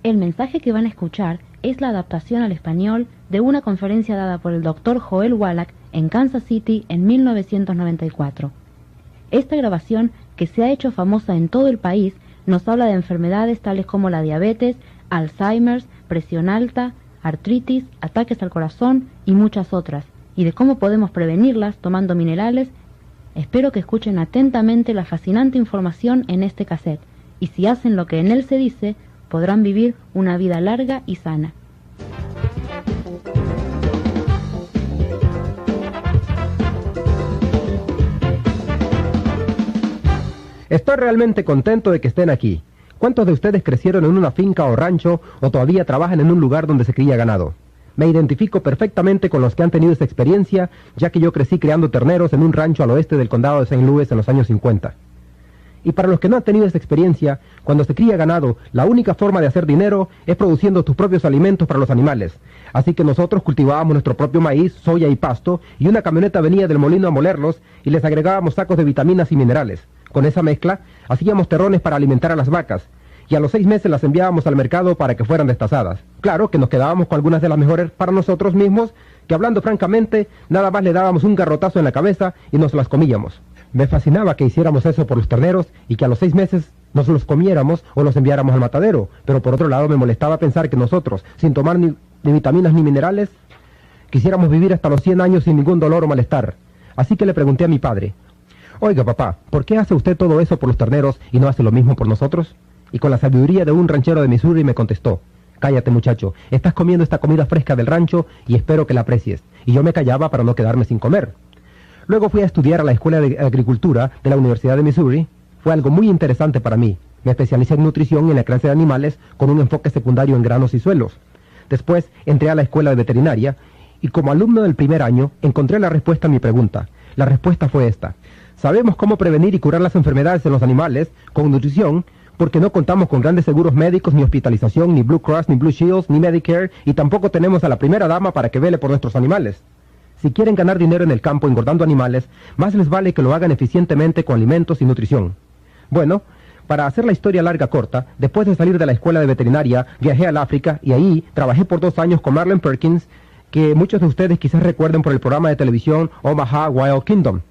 El mensaje que van a escuchar es la adaptación al español de una conferencia dada por el Dr. Joel Wallach en Kansas City en 1994. Esta grabación, que se ha hecho famosa en todo el país, nos habla de enfermedades tales como la diabetes, Alzheimer, presión alta, artritis, ataques al corazón y muchas otras, y de cómo podemos prevenirlas tomando minerales. Espero que escuchen atentamente la fascinante información en este cassette, y si hacen lo que en él se dice, podrán vivir una vida larga y sana. Estoy realmente contento de que estén aquí. ¿Cuántos de ustedes crecieron en una finca o rancho o todavía trabajan en un lugar donde se cría ganado? Me identifico perfectamente con los que han tenido esa experiencia, ya que yo crecí criando terneros en un rancho al oeste del condado de St. Louis en los años 50. Y para los que no han tenido esa experiencia, cuando se cría ganado, la única forma de hacer dinero es produciendo tus propios alimentos para los animales. Así que nosotros cultivábamos nuestro propio maíz, soya y pasto, y una camioneta venía del molino a molerlos y les agregábamos sacos de vitaminas y minerales. Con esa mezcla, hacíamos terrones para alimentar a las vacas, y a los 6 meses las enviábamos al mercado para que fueran destazadas. Claro que nos quedábamos con algunas de las mejores para nosotros mismos, que hablando francamente, nada más le dábamos un garrotazo en la cabeza y nos las comíamos. Me fascinaba que hiciéramos eso por los terneros y que a los 6 meses nos los comiéramos o los enviáramos al matadero, pero por otro lado me molestaba pensar que nosotros, sin tomar ni vitaminas ni minerales, quisiéramos vivir hasta los 100 años sin ningún dolor o malestar. Así que le pregunté a mi padre: «Oiga, papá, ¿por qué hace usted todo eso por los terneros y no hace lo mismo por nosotros?» Y con la sabiduría de un ranchero de Missouri me contestó: «Cállate, muchacho, estás comiendo esta comida fresca del rancho y espero que la aprecies». Y yo me callaba para no quedarme sin comer. Luego fui a estudiar a la Escuela de Agricultura de la Universidad de Missouri. Fue algo muy interesante para mí. Me especialicé en nutrición y en la crianza de animales con un enfoque secundario en granos y suelos. Después entré a la Escuela de Veterinaria y como alumno del primer año encontré la respuesta a mi pregunta. La respuesta fue esta: sabemos cómo prevenir y curar las enfermedades en los animales con nutrición porque no contamos con grandes seguros médicos, ni hospitalización, ni Blue Cross, ni Blue Shields, ni Medicare, y tampoco tenemos a la primera dama para que vele por nuestros animales. Si quieren ganar dinero en el campo engordando animales, más les vale que lo hagan eficientemente con alimentos y nutrición. Bueno, para hacer la historia larga corta, después de salir de la escuela de veterinaria, viajé al África y ahí trabajé por 2 años con Marlon Perkins, que muchos de ustedes quizás recuerden por el programa de televisión Omaha Wild Kingdom.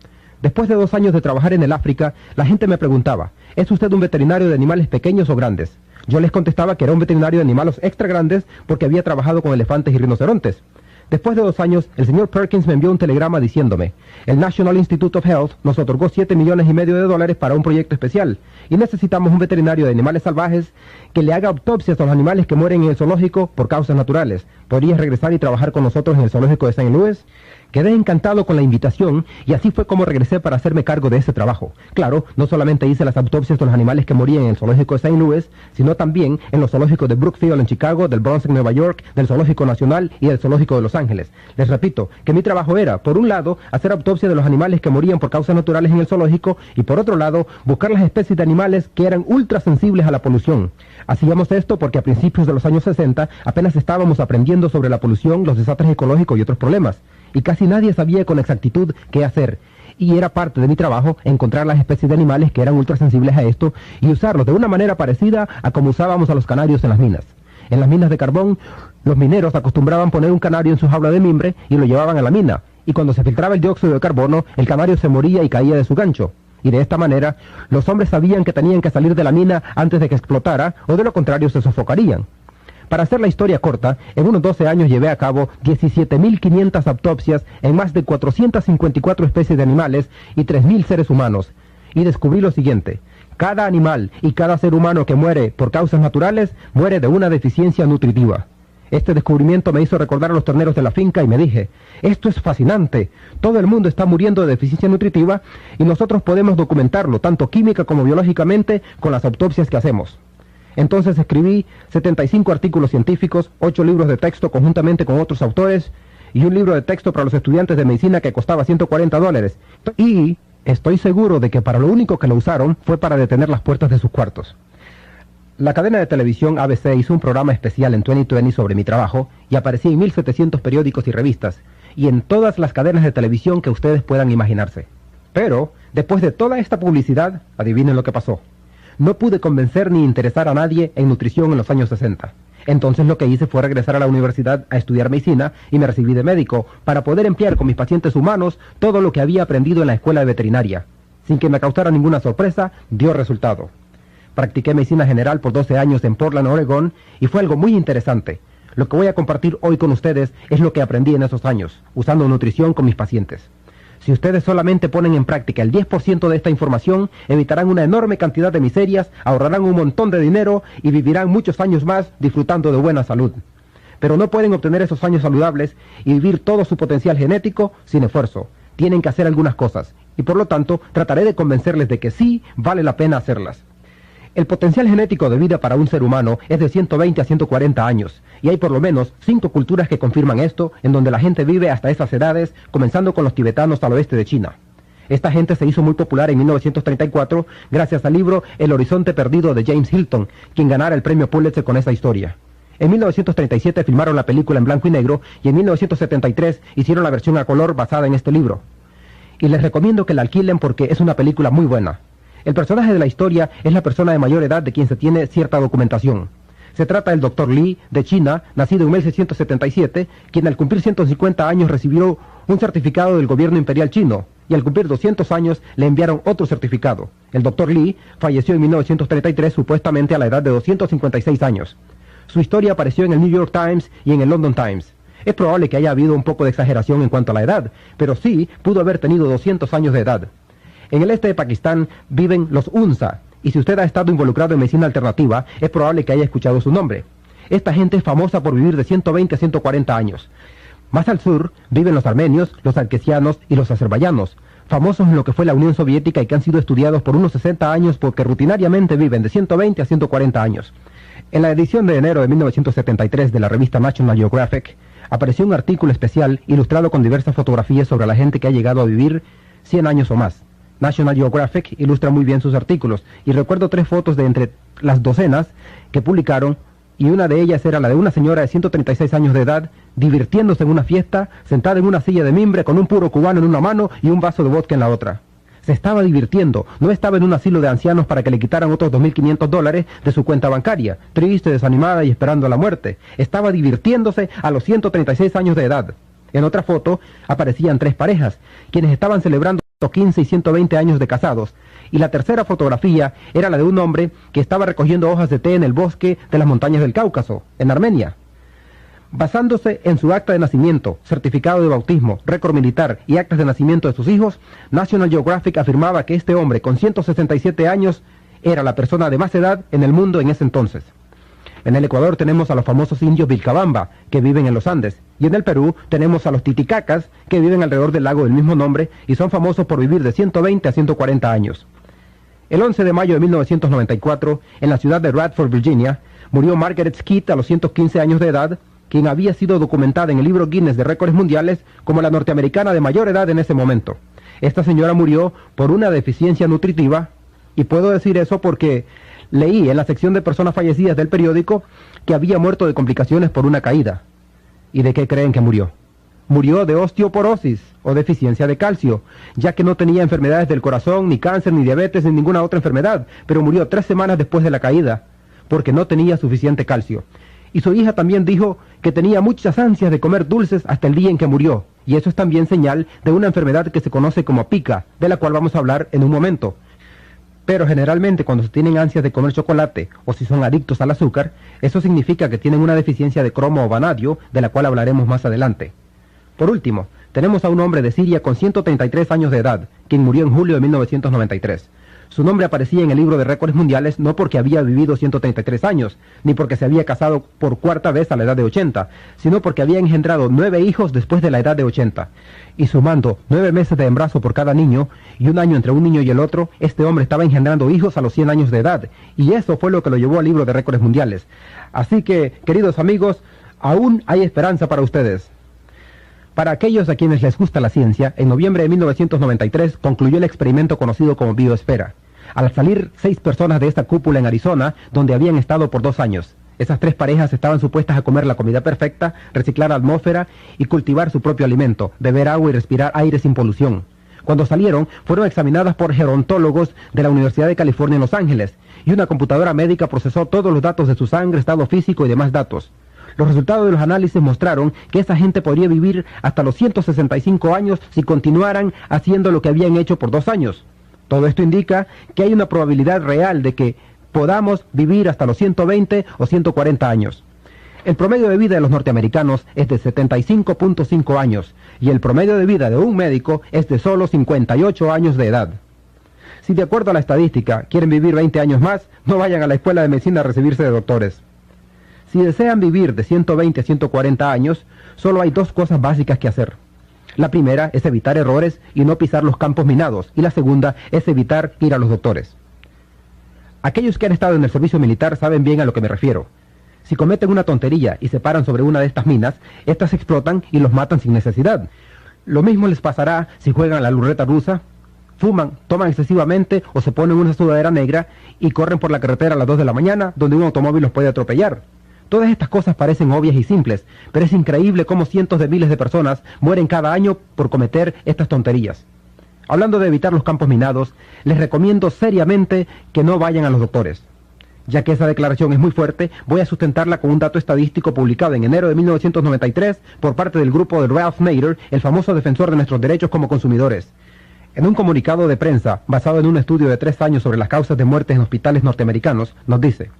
Después de 2 años de trabajar en el África, la gente me preguntaba: ¿es usted un veterinario de animales pequeños o grandes? Yo les contestaba que era un veterinario de animales extra grandes porque había trabajado con elefantes y rinocerontes. Después de 2 años, el señor Perkins me envió un telegrama diciéndome: el National Institute of Health nos otorgó $7,5 millones para un proyecto especial y necesitamos un veterinario de animales salvajes que le haga autopsias a los animales que mueren en el zoológico por causas naturales. ¿Podrías regresar y trabajar con nosotros en el zoológico de St. Louis? Quedé encantado con la invitación y así fue como regresé para hacerme cargo de ese trabajo. Claro, no solamente hice las autopsias de los animales que morían en el zoológico de St. Louis, sino también en los zoológicos de Brookfield en Chicago, del Bronx en Nueva York, del Zoológico Nacional y del Zoológico de Los Ángeles. Les repito que mi trabajo era, por un lado, hacer autopsia de los animales que morían por causas naturales en el zoológico y por otro lado, buscar las especies de animales que eran ultra sensibles a la polución. Hacíamos esto porque a principios de los años 60 apenas estábamos aprendiendo sobre la polución, los desastres ecológicos y otros problemas. Y casi nadie sabía con exactitud qué hacer. Y era parte de mi trabajo encontrar las especies de animales que eran ultrasensibles a esto y usarlos de una manera parecida a como usábamos a los canarios en las minas. En las minas de carbón, los mineros acostumbraban poner un canario en su jaula de mimbre y lo llevaban a la mina. Y cuando se filtraba el dióxido de carbono, el canario se moría y caía de su gancho. Y de esta manera, los hombres sabían que tenían que salir de la mina antes de que explotara o de lo contrario se sofocarían. Para hacer la historia corta, en unos 12 años llevé a cabo 17.500 autopsias en más de 454 especies de animales y 3.000 seres humanos. Y descubrí lo siguiente: cada animal y cada ser humano que muere por causas naturales muere de una deficiencia nutritiva. Este descubrimiento me hizo recordar a los terneros de la finca y me dije: esto es fascinante, todo el mundo está muriendo de deficiencia nutritiva y nosotros podemos documentarlo, tanto química como biológicamente, con las autopsias que hacemos. Entonces escribí 75 artículos científicos, 8 libros de texto conjuntamente con otros autores y un libro de texto para los estudiantes de medicina que costaba $140. Y estoy seguro de que para lo único que lo usaron fue para detener las puertas de sus cuartos. La cadena de televisión ABC hizo un programa especial en 2020 sobre mi trabajo y aparecí en 1.700 periódicos y revistas y en todas las cadenas de televisión que ustedes puedan imaginarse. Pero, después de toda esta publicidad, adivinen lo que pasó. No pude convencer ni interesar a nadie en nutrición en los años 60. Entonces lo que hice fue regresar a la universidad a estudiar medicina y me recibí de médico para poder emplear con mis pacientes humanos todo lo que había aprendido en la escuela de veterinaria. Sin que me causara ninguna sorpresa, dio resultado. Practiqué medicina general por 12 años en Portland, Oregón, y fue algo muy interesante. Lo que voy a compartir hoy con ustedes es lo que aprendí en esos años, usando nutrición con mis pacientes. Si ustedes solamente ponen en práctica el 10% de esta información, evitarán una enorme cantidad de miserias, ahorrarán un montón de dinero y vivirán muchos años más disfrutando de buena salud. Pero no pueden obtener esos años saludables y vivir todo su potencial genético sin esfuerzo. Tienen que hacer algunas cosas, y por lo tanto trataré de convencerles de que sí vale la pena hacerlas. El potencial genético de vida para un ser humano es de 120 a 140 años, y hay por lo menos 5 culturas que confirman esto, en donde la gente vive hasta esas edades, comenzando con los tibetanos al oeste de China. Esta gente se hizo muy popular en 1934 gracias al libro El horizonte perdido de James Hilton, quien ganara el premio Pulitzer con esa historia. En 1937 filmaron la película en blanco y negro, y en 1973 hicieron la versión a color basada en este libro. Y les recomiendo que la alquilen porque es una película muy buena. El personaje de la historia es la persona de mayor edad de quien se tiene cierta documentación. Se trata del Dr. Li, de China, nacido en 1677, quien al cumplir 150 años recibió un certificado del gobierno imperial chino, y al cumplir 200 años le enviaron otro certificado. El Dr. Li falleció en 1933 supuestamente a la edad de 256 años. Su historia apareció en el New York Times y en el London Times. Es probable que haya habido un poco de exageración en cuanto a la edad, pero sí pudo haber tenido 200 años de edad. En el este de Pakistán viven los Unsa, y si usted ha estado involucrado en medicina alternativa, es probable que haya escuchado su nombre. Esta gente es famosa por vivir de 120 a 140 años. Más al sur viven los armenios, los arquesianos y los azerbaiyanos, famosos en lo que fue la Unión Soviética y que han sido estudiados por unos 60 años porque rutinariamente viven de 120 a 140 años. En la edición de enero de 1973 de la revista National Geographic, apareció un artículo especial ilustrado con diversas fotografías sobre la gente que ha llegado a vivir 100 años o más. National Geographic ilustra muy bien sus artículos, y recuerdo 3 fotos de entre las docenas que publicaron, y una de ellas era la de una señora de 136 años de edad, divirtiéndose en una fiesta, sentada en una silla de mimbre con un puro cubano en una mano y un vaso de vodka en la otra. Se estaba divirtiendo, no estaba en un asilo de ancianos para que le quitaran otros $2.500 de su cuenta bancaria, triste, desanimada y esperando la muerte. Estaba divirtiéndose a los 136 años de edad. En otra foto aparecían 3 parejas, quienes estaban celebrando 15 y 120 años de casados, y la tercera fotografía era la de un hombre que estaba recogiendo hojas de té en el bosque de las montañas del Cáucaso, en Armenia. Basándose en su acta de nacimiento, certificado de bautismo, récord militar y actas de nacimiento de sus hijos, National Geographic afirmaba que este hombre con 167 años era la persona de más edad en el mundo en ese entonces. En el Ecuador tenemos a los famosos indios Vilcabamba, que viven en los Andes, y en el Perú tenemos a los titicacas, que viven alrededor del lago del mismo nombre y son famosos por vivir de 120 a 140 años. El 11 de mayo de 1994, en la ciudad de Radford, Virginia, murió Margaret Skeet a los 115 años de edad, quien había sido documentada en el libro Guinness de Récords Mundiales como la norteamericana de mayor edad en ese momento. Esta señora murió por una deficiencia nutritiva, y puedo decir eso porque leí en la sección de personas fallecidas del periódico que había muerto de complicaciones por una caída. ¿Y de qué creen que murió? Murió de osteoporosis o deficiencia de calcio, ya que no tenía enfermedades del corazón, ni cáncer, ni diabetes, ni ninguna otra enfermedad, pero murió 3 semanas después de la caída, porque no tenía suficiente calcio. Y su hija también dijo que tenía muchas ansias de comer dulces hasta el día en que murió, y eso es también señal de una enfermedad que se conoce como pica, de la cual vamos a hablar en un momento. Pero generalmente cuando se tienen ansias de comer chocolate o si son adictos al azúcar, eso significa que tienen una deficiencia de cromo o vanadio, de la cual hablaremos más adelante. Por último, tenemos a un hombre de Siria con 133 años de edad, quien murió en julio de 1993. Su nombre aparecía en el libro de récords mundiales no porque había vivido 133 años, ni porque se había casado por 4ª vez a la edad de 80, sino porque había engendrado 9 hijos después de la edad de 80. Y sumando 9 meses de embarazo por cada niño, y 1 año entre un niño y el otro, este hombre estaba engendrando hijos a los 100 años de edad, y eso fue lo que lo llevó al libro de récords mundiales. Así que, queridos amigos, aún hay esperanza para ustedes. Para aquellos a quienes les gusta la ciencia, en noviembre de 1993 concluyó el experimento conocido como biosfera. Al salir 6 personas de esta cúpula en Arizona, donde habían estado por 2 años. Esas 3 parejas estaban supuestas a comer la comida perfecta, reciclar la atmósfera y cultivar su propio alimento, beber agua y respirar aire sin polución. Cuando salieron, fueron examinadas por gerontólogos de la Universidad de California en Los Ángeles, y una computadora médica procesó todos los datos de su sangre, estado físico y demás datos. Los resultados de los análisis mostraron que esa gente podría vivir hasta los 165 años si continuaran haciendo lo que habían hecho por 2 años. Todo esto indica que hay una probabilidad real de que podamos vivir hasta los 120 o 140 años. El promedio de vida de los norteamericanos es de 75.5 años y el promedio de vida de un médico es de solo 58 años de edad. Si de acuerdo a la estadística quieren vivir 20 años más, no vayan a la escuela de medicina a recibirse de doctores. Si desean vivir de 120 a 140 años, solo hay 2 cosas básicas que hacer. La primera es evitar errores y no pisar los campos minados, y la segunda es evitar ir a los doctores. Aquellos que han estado en el servicio militar saben bien a lo que me refiero. Si cometen una tontería y se paran sobre una de estas minas, estas explotan y los matan sin necesidad. Lo mismo les pasará si juegan a la ruleta rusa, fuman, toman excesivamente o se ponen una sudadera negra y corren por la carretera a las 2 de la mañana, donde un automóvil los puede atropellar. Todas estas cosas parecen obvias y simples, pero es increíble cómo cientos de miles de personas mueren cada año por cometer estas tonterías. Hablando de evitar los campos minados, les recomiendo seriamente que no vayan a los doctores. Ya que esa declaración es muy fuerte, voy a sustentarla con un dato estadístico publicado en enero de 1993 por parte del grupo de Ralph Nader, el famoso defensor de nuestros derechos como consumidores. En un comunicado de prensa, basado en un estudio de 3 años sobre las causas de muerte en hospitales norteamericanos, nos dice: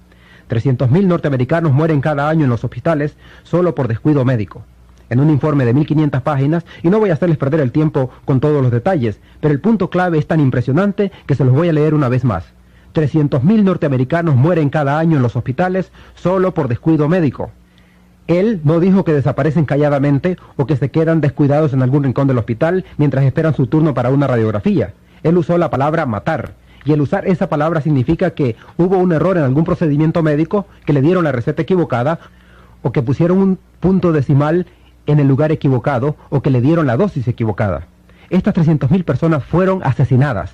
300.000 norteamericanos mueren cada año en los hospitales solo por descuido médico. En un informe de 1.500 páginas, y no voy a hacerles perder el tiempo con todos los detalles, pero el punto clave es tan impresionante que se los voy a leer una vez más. 300.000 norteamericanos mueren cada año en los hospitales solo por descuido médico. Él no dijo que desaparecen calladamente o que se quedan descuidados en algún rincón del hospital mientras esperan su turno para una radiografía. Él usó la palabra matar. Y el usar esa palabra significa que hubo un error en algún procedimiento médico, que le dieron la receta equivocada, o que pusieron un punto decimal en el lugar equivocado, o que le dieron la dosis equivocada. Estas 300.000 personas fueron asesinadas.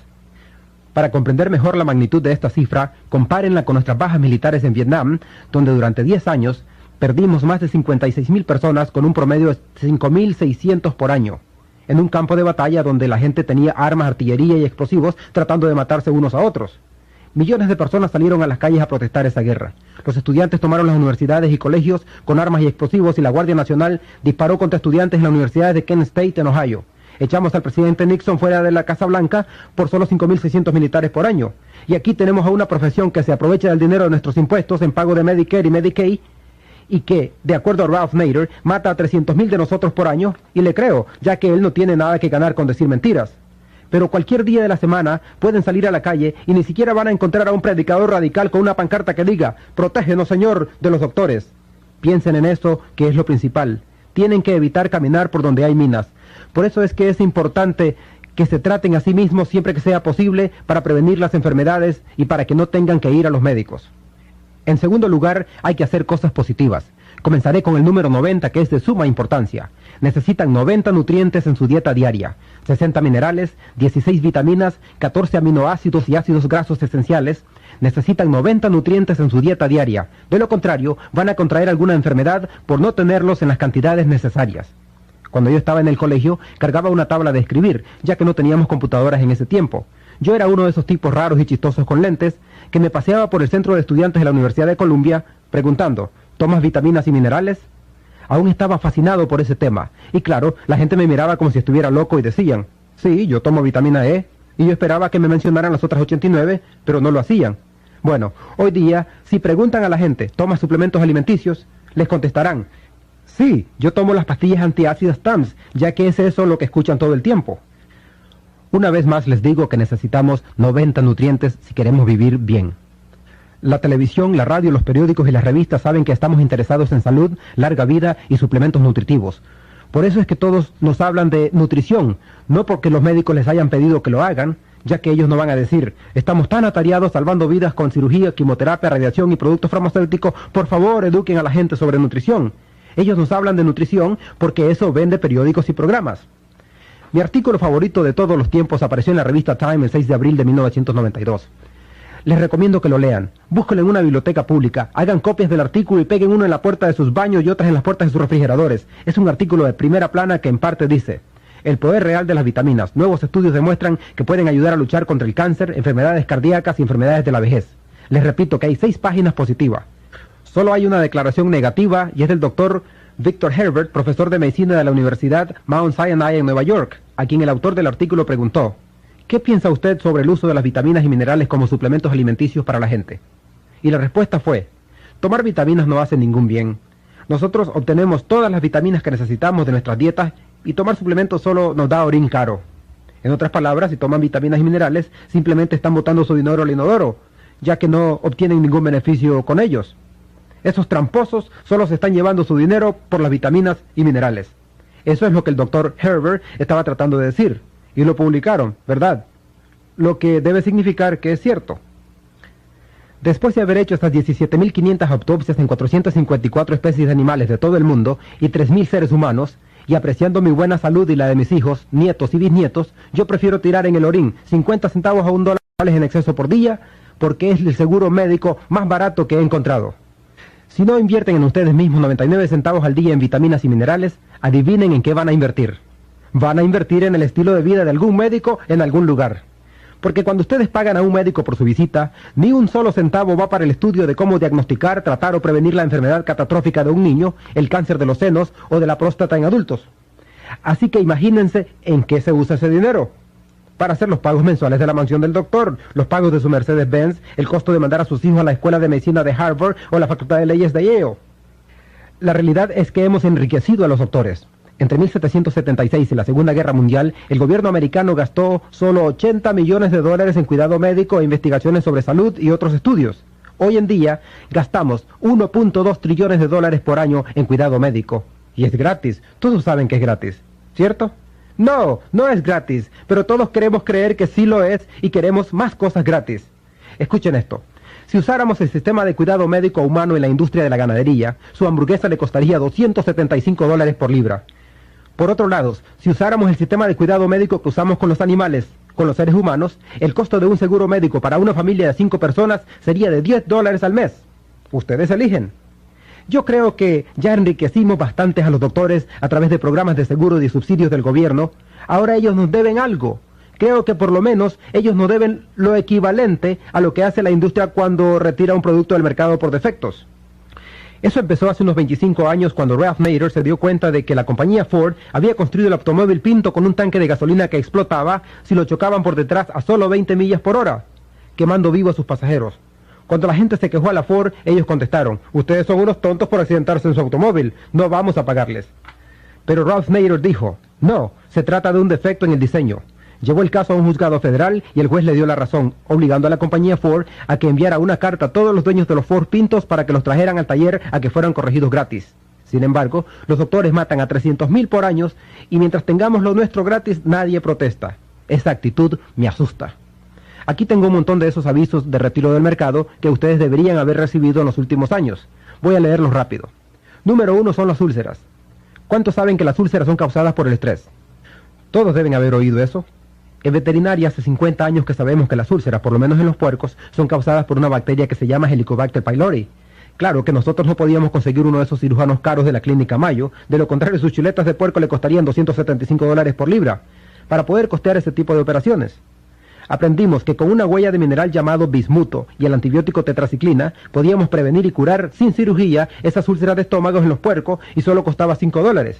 Para comprender mejor la magnitud de esta cifra, compárenla con nuestras bajas militares en Vietnam, donde durante 10 años perdimos más de 56.000 personas con un promedio de 5.600 por año. En un campo de batalla donde la gente tenía armas, artillería y explosivos tratando de matarse unos a otros. Millones de personas salieron a las calles a protestar esa guerra. Los estudiantes tomaron las universidades y colegios con armas y explosivos y la Guardia Nacional disparó contra estudiantes en la Universidad de Kent State en Ohio. Echamos al presidente Nixon fuera de la Casa Blanca por solo 5.600 militares por año. Y aquí tenemos a una profesión que se aprovecha del dinero de nuestros impuestos en pago de Medicare y Medicaid, y que, de acuerdo a Ralph Nader, mata a 300.000 de nosotros por año, y le creo, ya que él no tiene nada que ganar con decir mentiras. Pero cualquier día de la semana pueden salir a la calle y ni siquiera van a encontrar a un predicador radical con una pancarta que diga: «Protégenos, Señor, de los doctores». Piensen en eso, que es lo principal. Tienen que evitar caminar por donde hay minas. Por eso es que es importante que se traten a sí mismos siempre que sea posible para prevenir las enfermedades y para que no tengan que ir a los médicos. En segundo lugar, hay que hacer cosas positivas. Comenzaré con el número 90, que es de suma importancia. Necesitan 90 nutrientes en su dieta diaria, 60 minerales, 16 vitaminas, 14 aminoácidos y ácidos grasos esenciales. Necesitan 90 nutrientes en su dieta diaria. De lo contrario, van a contraer alguna enfermedad por no tenerlos en las cantidades necesarias. Cuando yo estaba en el colegio, cargaba una tabla de escribir, ya que no teníamos computadoras en ese tiempo. Yo era uno de esos tipos raros y chistosos con lentes, que me paseaba por el centro de estudiantes de la Universidad de Columbia, preguntando: ¿tomas vitaminas y minerales? Aún estaba fascinado por ese tema, y claro, la gente me miraba como si estuviera loco y decían: sí, yo tomo vitamina E, y yo esperaba que me mencionaran las otras 89, pero no lo hacían. Bueno, hoy día, si preguntan a la gente: ¿tomas suplementos alimenticios?, les contestarán: sí, yo tomo las pastillas antiácidas TAMS, ya que es eso lo que escuchan todo el tiempo. Una vez más les digo que necesitamos 90 nutrientes si queremos vivir bien. La televisión, la radio, los periódicos y las revistas saben que estamos interesados en salud, larga vida y suplementos nutritivos. Por eso es que todos nos hablan de nutrición, no porque los médicos les hayan pedido que lo hagan, ya que ellos no van a decir: estamos tan atareados salvando vidas con cirugía, quimioterapia, radiación y productos farmacéuticos, por favor eduquen a la gente sobre nutrición. Ellos nos hablan de nutrición porque eso vende periódicos y programas. Mi artículo favorito de todos los tiempos apareció en la revista Time el 6 de abril de 1992. Les recomiendo que lo lean. Búsquenlo en una biblioteca pública, hagan copias del artículo y peguen uno en la puerta de sus baños y otras en las puertas de sus refrigeradores. Es un artículo de primera plana que en parte dice: El poder real de las vitaminas. Nuevos estudios demuestran que pueden ayudar a luchar contra el cáncer, enfermedades cardíacas y enfermedades de la vejez. Les repito que hay 6 páginas positivas. Solo hay una declaración negativa y es del doctor Victor Herbert, profesor de medicina de la Universidad Mount Sinai en Nueva York, a quien el autor del artículo preguntó: ¿qué piensa usted sobre el uso de las vitaminas y minerales como suplementos alimenticios para la gente? Y la respuesta fue: tomar vitaminas no hace ningún bien. Nosotros obtenemos todas las vitaminas que necesitamos de nuestras dietas y tomar suplementos solo nos da orín caro. En otras palabras, si toman vitaminas y minerales, simplemente están botando su dinero al inodoro, ya que no obtienen ningún beneficio con ellos. Esos tramposos solo se están llevando su dinero por las vitaminas y minerales. Eso es lo que el doctor Herbert estaba tratando de decir, y lo publicaron, ¿verdad? Lo que debe significar que es cierto. Después de haber hecho estas 17.500 autopsias en 454 especies de animales de todo el mundo y 3.000 seres humanos, y apreciando mi buena salud y la de mis hijos, nietos y bisnietos, yo prefiero tirar en el orín 50 centavos a $1 en exceso por día, porque es el seguro médico más barato que he encontrado. Si no invierten en ustedes mismos 99 centavos al día en vitaminas y minerales, adivinen en qué van a invertir. Van a invertir en el estilo de vida de algún médico en algún lugar. Porque cuando ustedes pagan a un médico por su visita, ni un solo centavo va para el estudio de cómo diagnosticar, tratar o prevenir la enfermedad catastrófica de un niño, el cáncer de los senos o de la próstata en adultos. Así que imagínense en qué se usa ese dinero. Para hacer los pagos mensuales de la mansión del doctor, los pagos de su Mercedes-Benz, el costo de mandar a sus hijos a la escuela de medicina de Harvard o la facultad de leyes de Yale. La realidad es que hemos enriquecido a los doctores. Entre 1776 y la Segunda Guerra Mundial, el gobierno americano gastó solo $80 millones en cuidado médico e investigaciones sobre salud y otros estudios. Hoy en día, gastamos $1.2 trillones por año en cuidado médico. Y es gratis. Todos saben que es gratis, ¿cierto? No, no es gratis, pero todos queremos creer que sí lo es y queremos más cosas gratis. Escuchen esto. Si usáramos el sistema de cuidado médico humano en la industria de la ganadería, su hamburguesa le costaría $275 por libra. Por otro lado, si usáramos el sistema de cuidado médico que usamos con los animales, con los seres humanos, el costo de un seguro médico para una familia de 5 personas sería de $10 al mes. Ustedes eligen. Yo creo que ya enriquecimos bastantes a los doctores a través de programas de seguro y subsidios del gobierno. Ahora ellos nos deben algo. Creo que por lo menos ellos nos deben lo equivalente a lo que hace la industria cuando retira un producto del mercado por defectos. Eso empezó hace unos 25 años cuando Ralph Nader se dio cuenta de que la compañía Ford había construido el automóvil Pinto con un tanque de gasolina que explotaba si lo chocaban por detrás a solo 20 millas por hora, quemando vivo a sus pasajeros. Cuando la gente se quejó a la Ford, ellos contestaron: ustedes son unos tontos por accidentarse en su automóvil, no vamos a pagarles. Pero Ralph Nader dijo: no, se trata de un defecto en el diseño. Llevó el caso a un juzgado federal y el juez le dio la razón, obligando a la compañía Ford a que enviara una carta a todos los dueños de los Ford Pintos para que los trajeran al taller a que fueran corregidos gratis. Sin embargo, los doctores matan a 300,000 por año y mientras tengamos lo nuestro gratis, nadie protesta. Esa actitud me asusta. Aquí tengo un montón de esos avisos de retiro del mercado que ustedes deberían haber recibido en los últimos años. Voy a leerlos rápido. Número 1 son las úlceras. ¿Cuántos saben que las úlceras son causadas por el estrés? Todos deben haber oído eso. En veterinaria hace 50 años que sabemos que las úlceras, por lo menos en los puercos, son causadas por una bacteria que se llama Helicobacter pylori. Claro que nosotros no podíamos conseguir uno de esos cirujanos caros de la clínica Mayo, de lo contrario sus chuletas de puerco le costarían $275 por libra, para poder costear ese tipo de operaciones. Aprendimos que con una huella de mineral llamado bismuto y el antibiótico tetraciclina, podíamos prevenir y curar sin cirugía esas úlceras de estómago en los puercos y solo costaba $5.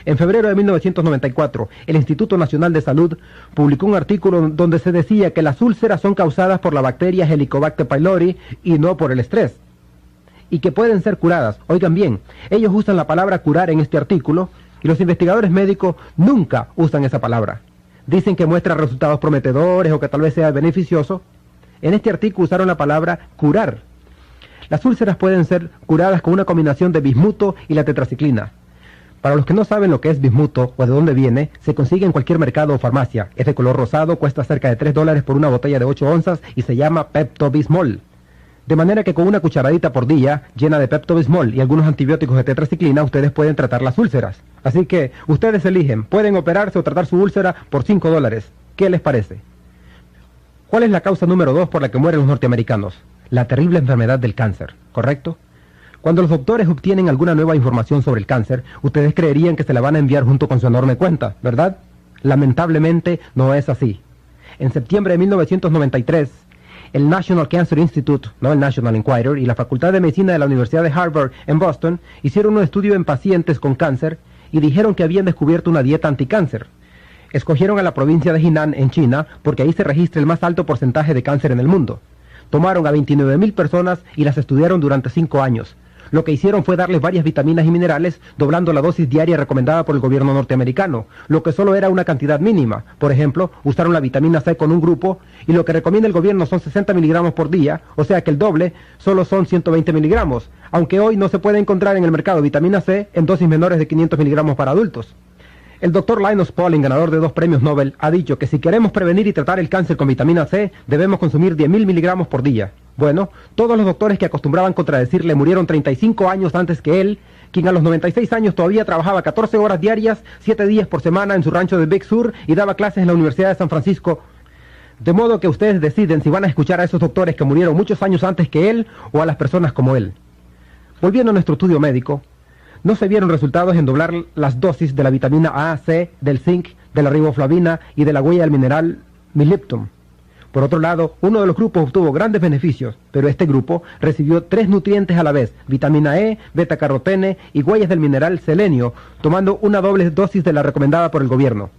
En febrero de 1994, el Instituto Nacional de Salud publicó un artículo donde se decía que las úlceras son causadas por la bacteria Helicobacter pylori y no por el estrés, y que pueden ser curadas. Oigan bien, ellos usan la palabra curar en este artículo y los investigadores médicos nunca usan esa palabra. Dicen que muestra resultados prometedores o que tal vez sea beneficioso. En este artículo usaron la palabra curar. Las úlceras pueden ser curadas con una combinación de bismuto y la tetraciclina. Para los que no saben lo que es bismuto o de dónde viene, se consigue en cualquier mercado o farmacia. Es de color rosado, cuesta cerca de $3 por una botella de 8 onzas y se llama Pepto-Bismol. De manera que con una cucharadita por día, llena de Pepto-Bismol y algunos antibióticos de tetraciclina, ustedes pueden tratar las úlceras. Así que, ustedes eligen, pueden operarse o tratar su úlcera por $5. ¿Qué les parece? ¿Cuál es la causa número 2 por la que mueren los norteamericanos? La terrible enfermedad del cáncer, ¿correcto? Cuando los doctores obtienen alguna nueva información sobre el cáncer, ustedes creerían que se la van a enviar junto con su enorme cuenta, ¿verdad? Lamentablemente no es así. En septiembre de 1993, el National Cancer Institute, no el National Enquirer, y la Facultad de Medicina de la Universidad de Harvard en Boston hicieron un estudio en pacientes con cáncer y dijeron que habían descubierto una dieta anticáncer. Escogieron a la provincia de Jinan en China porque ahí se registra el más alto porcentaje de cáncer en el mundo. Tomaron a 29,000 personas y las estudiaron durante 5 años. Lo que hicieron fue darles varias vitaminas y minerales, doblando la dosis diaria recomendada por el gobierno norteamericano, lo que solo era una cantidad mínima. Por ejemplo, usaron la vitamina C con un grupo, y lo que recomienda el gobierno son 60 miligramos por día, o sea que el doble solo son 120 miligramos, aunque hoy no se puede encontrar en el mercado vitamina C en dosis menores de 500 miligramos para adultos. El Dr. Linus Pauling, ganador de 2 premios Nobel, ha dicho que si queremos prevenir y tratar el cáncer con vitamina C, debemos consumir 10,000 miligramos por día. Bueno, todos los doctores que acostumbraban contradecirle murieron 35 años antes que él, quien a los 96 años todavía trabajaba 14 horas diarias, 7 días por semana en su rancho de Big Sur y daba clases en la Universidad de San Francisco. De modo que ustedes deciden si van a escuchar a esos doctores que murieron muchos años antes que él o a las personas como él. Volviendo a nuestro estudio médico, no se vieron resultados en doblar las dosis de la vitamina A, C, del zinc, de la riboflavina y de la huella del mineral miliptum. Por otro lado, uno de los grupos obtuvo grandes beneficios, pero este grupo recibió 3 nutrientes a la vez, vitamina E, beta-carotene y huellas del mineral selenio, tomando una doble dosis de la recomendada por el gobierno.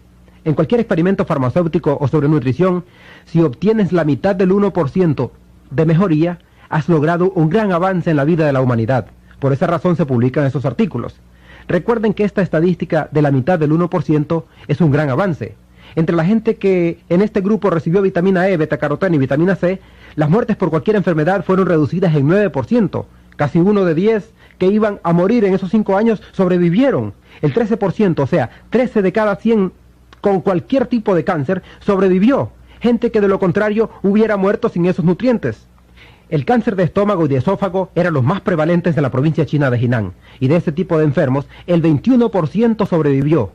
En cualquier experimento farmacéutico o sobre nutrición, si obtienes la mitad del 1% de mejoría, has logrado un gran avance en la vida de la humanidad. Por esa razón se publican esos artículos. Recuerden que esta estadística de la mitad del 1% es un gran avance. Entre la gente que en este grupo recibió vitamina E, beta-carotene y vitamina C, las muertes por cualquier enfermedad fueron reducidas en 9%. Casi 1 de 10 que iban a morir en esos 5 años sobrevivieron. El 13%, o sea, 13 de cada 100 con cualquier tipo de cáncer sobrevivió. Gente que de lo contrario hubiera muerto sin esos nutrientes. El cáncer de estómago y de esófago eran los más prevalentes en la provincia china de Jinan, y de ese tipo de enfermos, el 21% sobrevivió.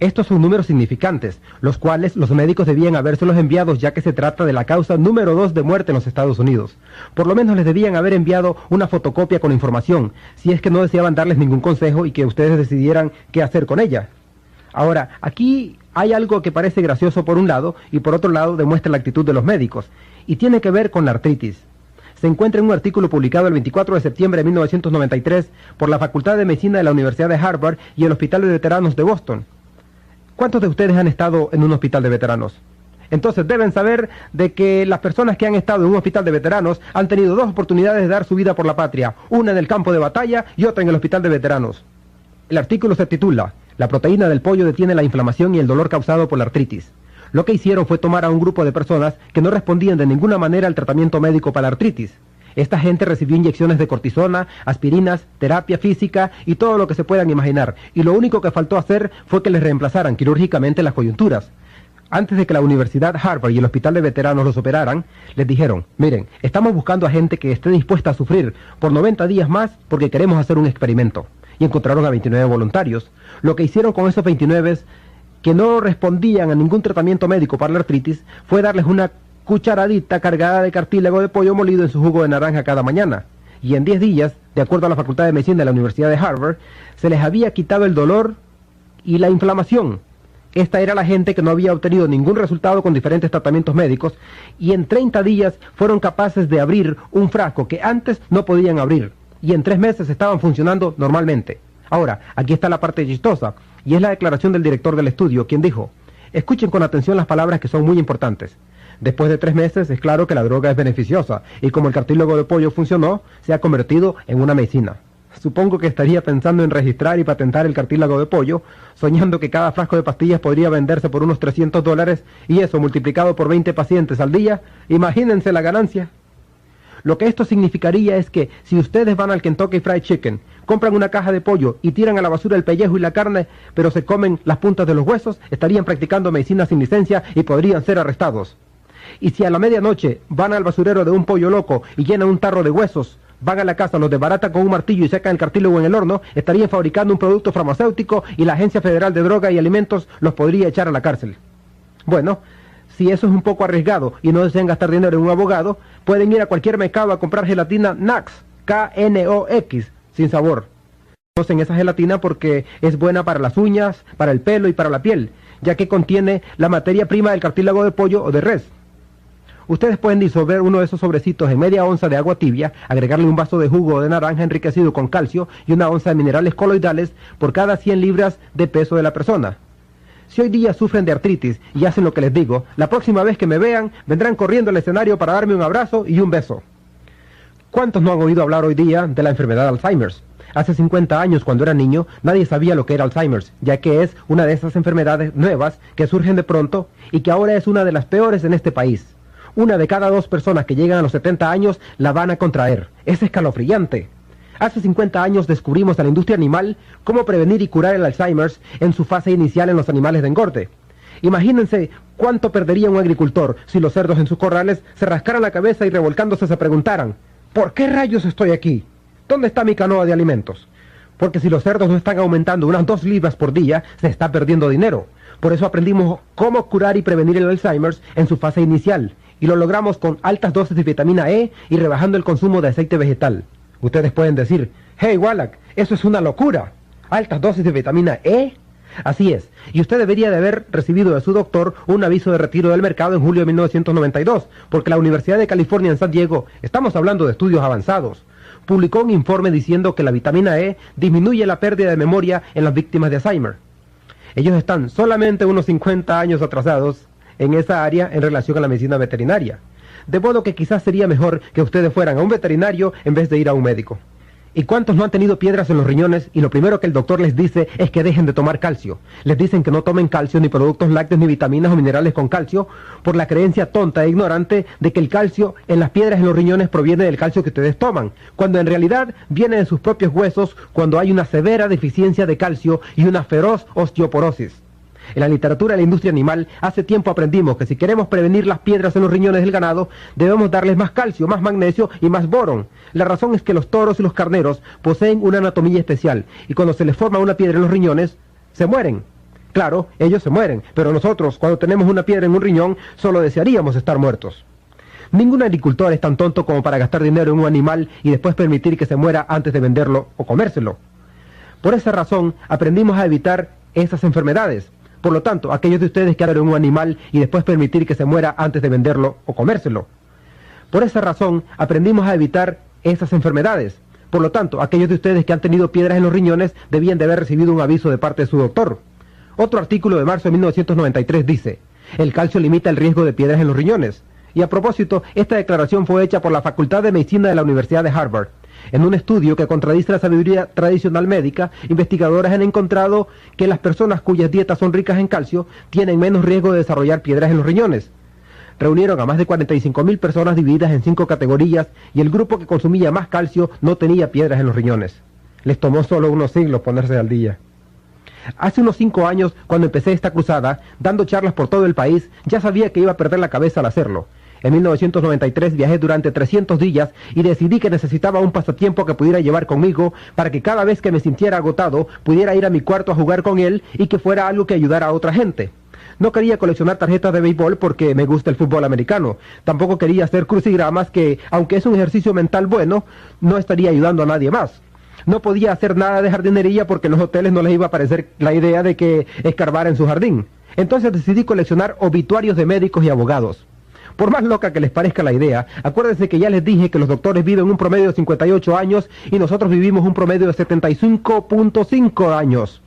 Estos son números significantes, los cuales los médicos debían habérselos enviados ya que se trata de la causa número 2 de muerte en los Estados Unidos. Por lo menos les debían haber enviado una fotocopia con información, si es que no deseaban darles ningún consejo y que ustedes decidieran qué hacer con ella. Ahora, aquí hay algo que parece gracioso por un lado y por otro lado demuestra la actitud de los médicos, y tiene que ver con la artritis. Se encuentra en un artículo publicado el 24 de septiembre de 1993 por la Facultad de Medicina de la Universidad de Harvard y el Hospital de Veteranos de Boston. ¿Cuántos de ustedes han estado en un hospital de veteranos? Entonces deben saber de que las personas que han estado en un hospital de veteranos han tenido 2 oportunidades de dar su vida por la patria, una en el campo de batalla y otra en el hospital de veteranos. El artículo se titula «La proteína del pollo detiene la inflamación y el dolor causado por la artritis». Lo que hicieron fue tomar a un grupo de personas que no respondían de ninguna manera al tratamiento médico para la artritis. Esta gente recibió inyecciones de cortisona, aspirinas, terapia física y todo lo que se puedan imaginar, y lo único que faltó hacer fue que les reemplazaran quirúrgicamente las coyunturas. Antes de que la Universidad Harvard y el Hospital de Veteranos los operaran, les dijeron, miren, estamos buscando a gente que esté dispuesta a sufrir por 90 días más porque queremos hacer un experimento. Y encontraron a 29 voluntarios. Lo que hicieron con esos 29 que no respondían a ningún tratamiento médico para la artritis fue darles una cucharadita cargada de cartílago de pollo molido en su jugo de naranja cada mañana. Y en 10 días, de acuerdo a la Facultad de Medicina de la Universidad de Harvard, se les había quitado el dolor y la inflamación. Esta era la gente que no había obtenido ningún resultado con diferentes tratamientos médicos, y en 30 días fueron capaces de abrir un frasco que antes no podían abrir, y en 3 meses estaban funcionando normalmente. Ahora, aquí está la parte chistosa, y es la declaración del director del estudio, quien dijo, escuchen con atención las palabras que son muy importantes. Después de 3 meses es claro que la droga es beneficiosa, y como el cartílago de pollo funcionó, se ha convertido en una medicina. Supongo que estaría pensando en registrar y patentar el cartílago de pollo, soñando que cada frasco de pastillas podría venderse por unos $300, y eso multiplicado por 20 pacientes al día, imagínense la ganancia. Lo que esto significaría es que si ustedes van al Kentucky Fried Chicken, compran una caja de pollo y tiran a la basura el pellejo y la carne, pero se comen las puntas de los huesos, estarían practicando medicina sin licencia y podrían ser arrestados. Y si a la medianoche van al basurero de un pollo loco y llenan un tarro de huesos, van a la casa, los desbaratan con un martillo y sacan el cartílago en el horno, estarían fabricando un producto farmacéutico y la Agencia Federal de Droga y Alimentos los podría echar a la cárcel. Bueno, si eso es un poco arriesgado y no desean gastar dinero en un abogado, pueden ir a cualquier mercado a comprar gelatina Nax, KNOX, sin sabor. Conocen esa gelatina porque es buena para las uñas, para el pelo y para la piel, ya que contiene la materia prima del cartílago de pollo o de res. Ustedes pueden disolver uno de esos sobrecitos en media onza de agua tibia, agregarle un vaso de jugo de naranja enriquecido con calcio y una onza de minerales coloidales por cada 100 libras de peso de la persona. Si hoy día sufren de artritis y hacen lo que les digo, la próxima vez que me vean, vendrán corriendo al escenario para darme un abrazo y un beso. ¿Cuántos no han oído hablar hoy día de la enfermedad de Alzheimer? Hace 50 años, cuando era niño, nadie sabía lo que era Alzheimer, ya que es una de esas enfermedades nuevas que surgen de pronto y que ahora es una de las peores en este país. Una de cada 2 personas que llegan a los 70 años la van a contraer. Es escalofriante. Hace 50 años descubrimos a la industria animal cómo prevenir y curar el Alzheimer en su fase inicial en los animales de engorde. Imagínense cuánto perdería un agricultor si los cerdos en sus corrales se rascaran la cabeza y revolcándose se preguntaran: ¿por qué rayos estoy aquí? ¿Dónde está mi canoa de alimentos? Porque si los cerdos no están aumentando unas 2 libras por día, se está perdiendo dinero. Por eso aprendimos cómo curar y prevenir el Alzheimer en su fase inicial, y lo logramos con altas dosis de vitamina E y rebajando el consumo de aceite vegetal. Ustedes pueden decir: hey Wallach, eso es una locura. ¿Altas dosis de vitamina E? Así es, y usted debería de haber recibido de su doctor un aviso de retiro del mercado en julio de 1992, porque la Universidad de California en San Diego, estamos hablando de estudios avanzados, publicó un informe diciendo que la vitamina E disminuye la pérdida de memoria en las víctimas de Alzheimer. Ellos están solamente unos 50 años atrasados en esa área en relación a la medicina veterinaria. De modo que quizás sería mejor que ustedes fueran a un veterinario en vez de ir a un médico. ¿Y cuántos no han tenido piedras en los riñones y lo primero que el doctor les dice es que dejen de tomar calcio? Les dicen que no tomen calcio, ni productos lácteos, ni vitaminas o minerales con calcio, por la creencia tonta e ignorante de que el calcio en las piedras en los riñones proviene del calcio que ustedes toman, cuando en realidad viene de sus propios huesos cuando hay una severa deficiencia de calcio y una feroz osteoporosis. En la literatura de la industria animal, hace tiempo aprendimos que si queremos prevenir las piedras en los riñones del ganado, debemos darles más calcio, más magnesio y más borón. La razón es que los toros y los carneros poseen una anatomía especial, y cuando se les forma una piedra en los riñones, se mueren. Claro, ellos se mueren, pero nosotros, cuando tenemos una piedra en un riñón, solo desearíamos estar muertos. Ningún agricultor es tan tonto como para gastar dinero en un animal y después permitir que se muera antes de venderlo o comérselo. Por esa razón, aprendimos a evitar esas enfermedades. Por lo tanto, aquellos de ustedes que adoran un animal y después permitir que se muera antes de venderlo o comérselo. Por esa razón, aprendimos a evitar esas enfermedades. Por lo tanto, aquellos de ustedes que han tenido piedras en los riñones debían de haber recibido un aviso de parte de su doctor. Otro artículo de marzo de 1993 dice: el calcio limita el riesgo de piedras en los riñones. Y a propósito, esta declaración fue hecha por la Facultad de Medicina de la Universidad de Harvard. En un estudio que contradice la sabiduría tradicional médica, investigadores han encontrado que las personas cuyas dietas son ricas en calcio tienen menos riesgo de desarrollar piedras en los riñones. Reunieron a más de 45.000 personas divididas en 5 categorías y el grupo que consumía más calcio no tenía piedras en los riñones. Les tomó solo unos siglos ponerse al día. Hace unos 5 años, cuando empecé esta cruzada, dando charlas por todo el país, ya sabía que iba a perder la cabeza al hacerlo. En 1993 viajé durante 300 días y decidí que necesitaba un pasatiempo que pudiera llevar conmigo para que cada vez que me sintiera agotado pudiera ir a mi cuarto a jugar con él y que fuera algo que ayudara a otra gente. No quería coleccionar tarjetas de béisbol porque me gusta el fútbol americano. Tampoco quería hacer crucigramas que, aunque es un ejercicio mental bueno, no estaría ayudando a nadie más. No podía hacer nada de jardinería porque en los hoteles no les iba a parecer la idea de que escarbara en su jardín. Entonces decidí coleccionar obituarios de médicos y abogados. Por más loca que les parezca la idea, acuérdense que ya les dije que los doctores viven un promedio de 58 años y nosotros vivimos un promedio de 75.5 años.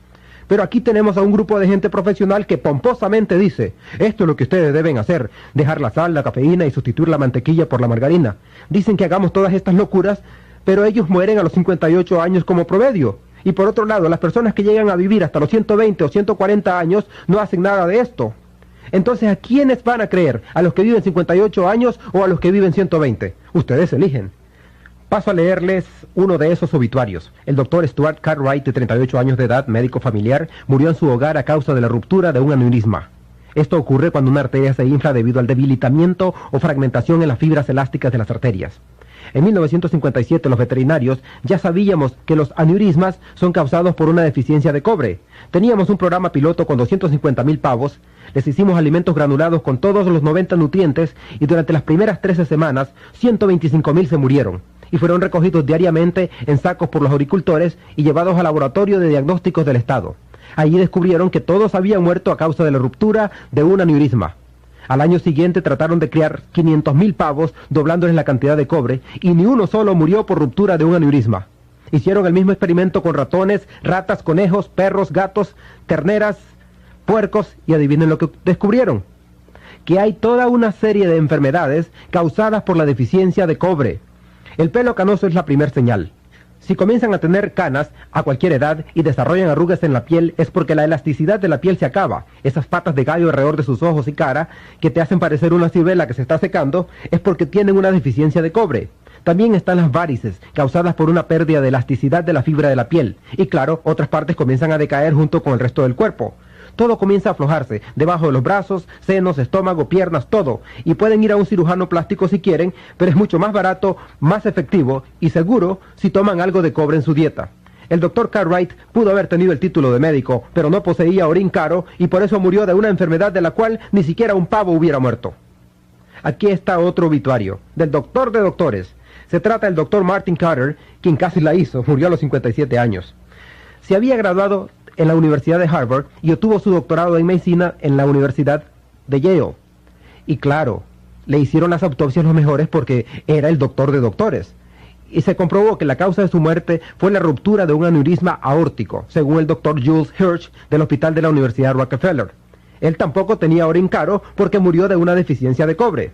Pero aquí tenemos a un grupo de gente profesional que pomposamente dice: esto es lo que ustedes deben hacer, dejar la sal, la cafeína y sustituir la mantequilla por la margarina. Dicen que hagamos todas estas locuras, pero ellos mueren a los 58 años como promedio. Y por otro lado, las personas que llegan a vivir hasta los 120 o 140 años no hacen nada de esto. Entonces, ¿a quiénes van a creer? ¿A los que viven 58 años o a los que viven 120? Ustedes eligen. Paso a leerles uno de esos obituarios. El doctor Stuart Cartwright, de 38 años de edad, médico familiar, murió en su hogar a causa de la ruptura de un aneurisma. Esto ocurre cuando una arteria se infla debido al debilitamiento o fragmentación en las fibras elásticas de las arterias. En 1957 los veterinarios ya sabíamos que los aneurismas son causados por una deficiencia de cobre. Teníamos un programa piloto con 250.000 pavos, les hicimos alimentos granulados con todos los 90 nutrientes y durante las primeras 13 semanas 125.000 se murieron. y fueron recogidos diariamente en sacos por los agricultores y llevados al laboratorio de diagnósticos del estado. Allí descubrieron que todos habían muerto a causa de la ruptura de un aneurisma. Al año siguiente trataron de criar 500.000 pavos, doblándoles la cantidad de cobre, y ni uno solo murió por ruptura de un aneurisma. Hicieron el mismo experimento con ratones, ratas, conejos, perros, gatos, terneras, puercos, y adivinen lo que descubrieron: que hay toda una serie de enfermedades causadas por la deficiencia de cobre. El pelo canoso es la primer señal. Si comienzan a tener canas a cualquier edad y desarrollan arrugas en la piel, es porque la elasticidad de la piel se acaba. Esas patas de gallo alrededor de sus ojos y cara, que te hacen parecer una ciruela que se está secando, es porque tienen una deficiencia de cobre. También están las varices, causadas por una pérdida de elasticidad de la fibra de la piel. Y claro, otras partes comienzan a decaer junto con el resto del cuerpo. Todo comienza a aflojarse, debajo de los brazos, senos, estómago, piernas, todo. Y pueden ir a un cirujano plástico si quieren, pero es mucho más barato, más efectivo y seguro si toman algo de cobre en su dieta. El Dr. Cartwright pudo haber tenido el título de médico, pero no poseía orín caro y por eso murió de una enfermedad de la cual ni siquiera un pavo hubiera muerto. Aquí está otro obituario, del doctor de doctores. Se trata del Dr. Martin Carter, quien casi la hizo, murió a los 57 años. Se había graduado en la Universidad de Harvard y obtuvo su doctorado en medicina en la Universidad de Yale. Y claro, le hicieron las autopsias los mejores porque era el doctor de doctores. Y se comprobó que la causa de su muerte fue la ruptura de un aneurisma aórtico, según el doctor Jules Hirsch del Hospital de la Universidad Rockefeller. Él tampoco tenía orín caro porque murió de una deficiencia de cobre.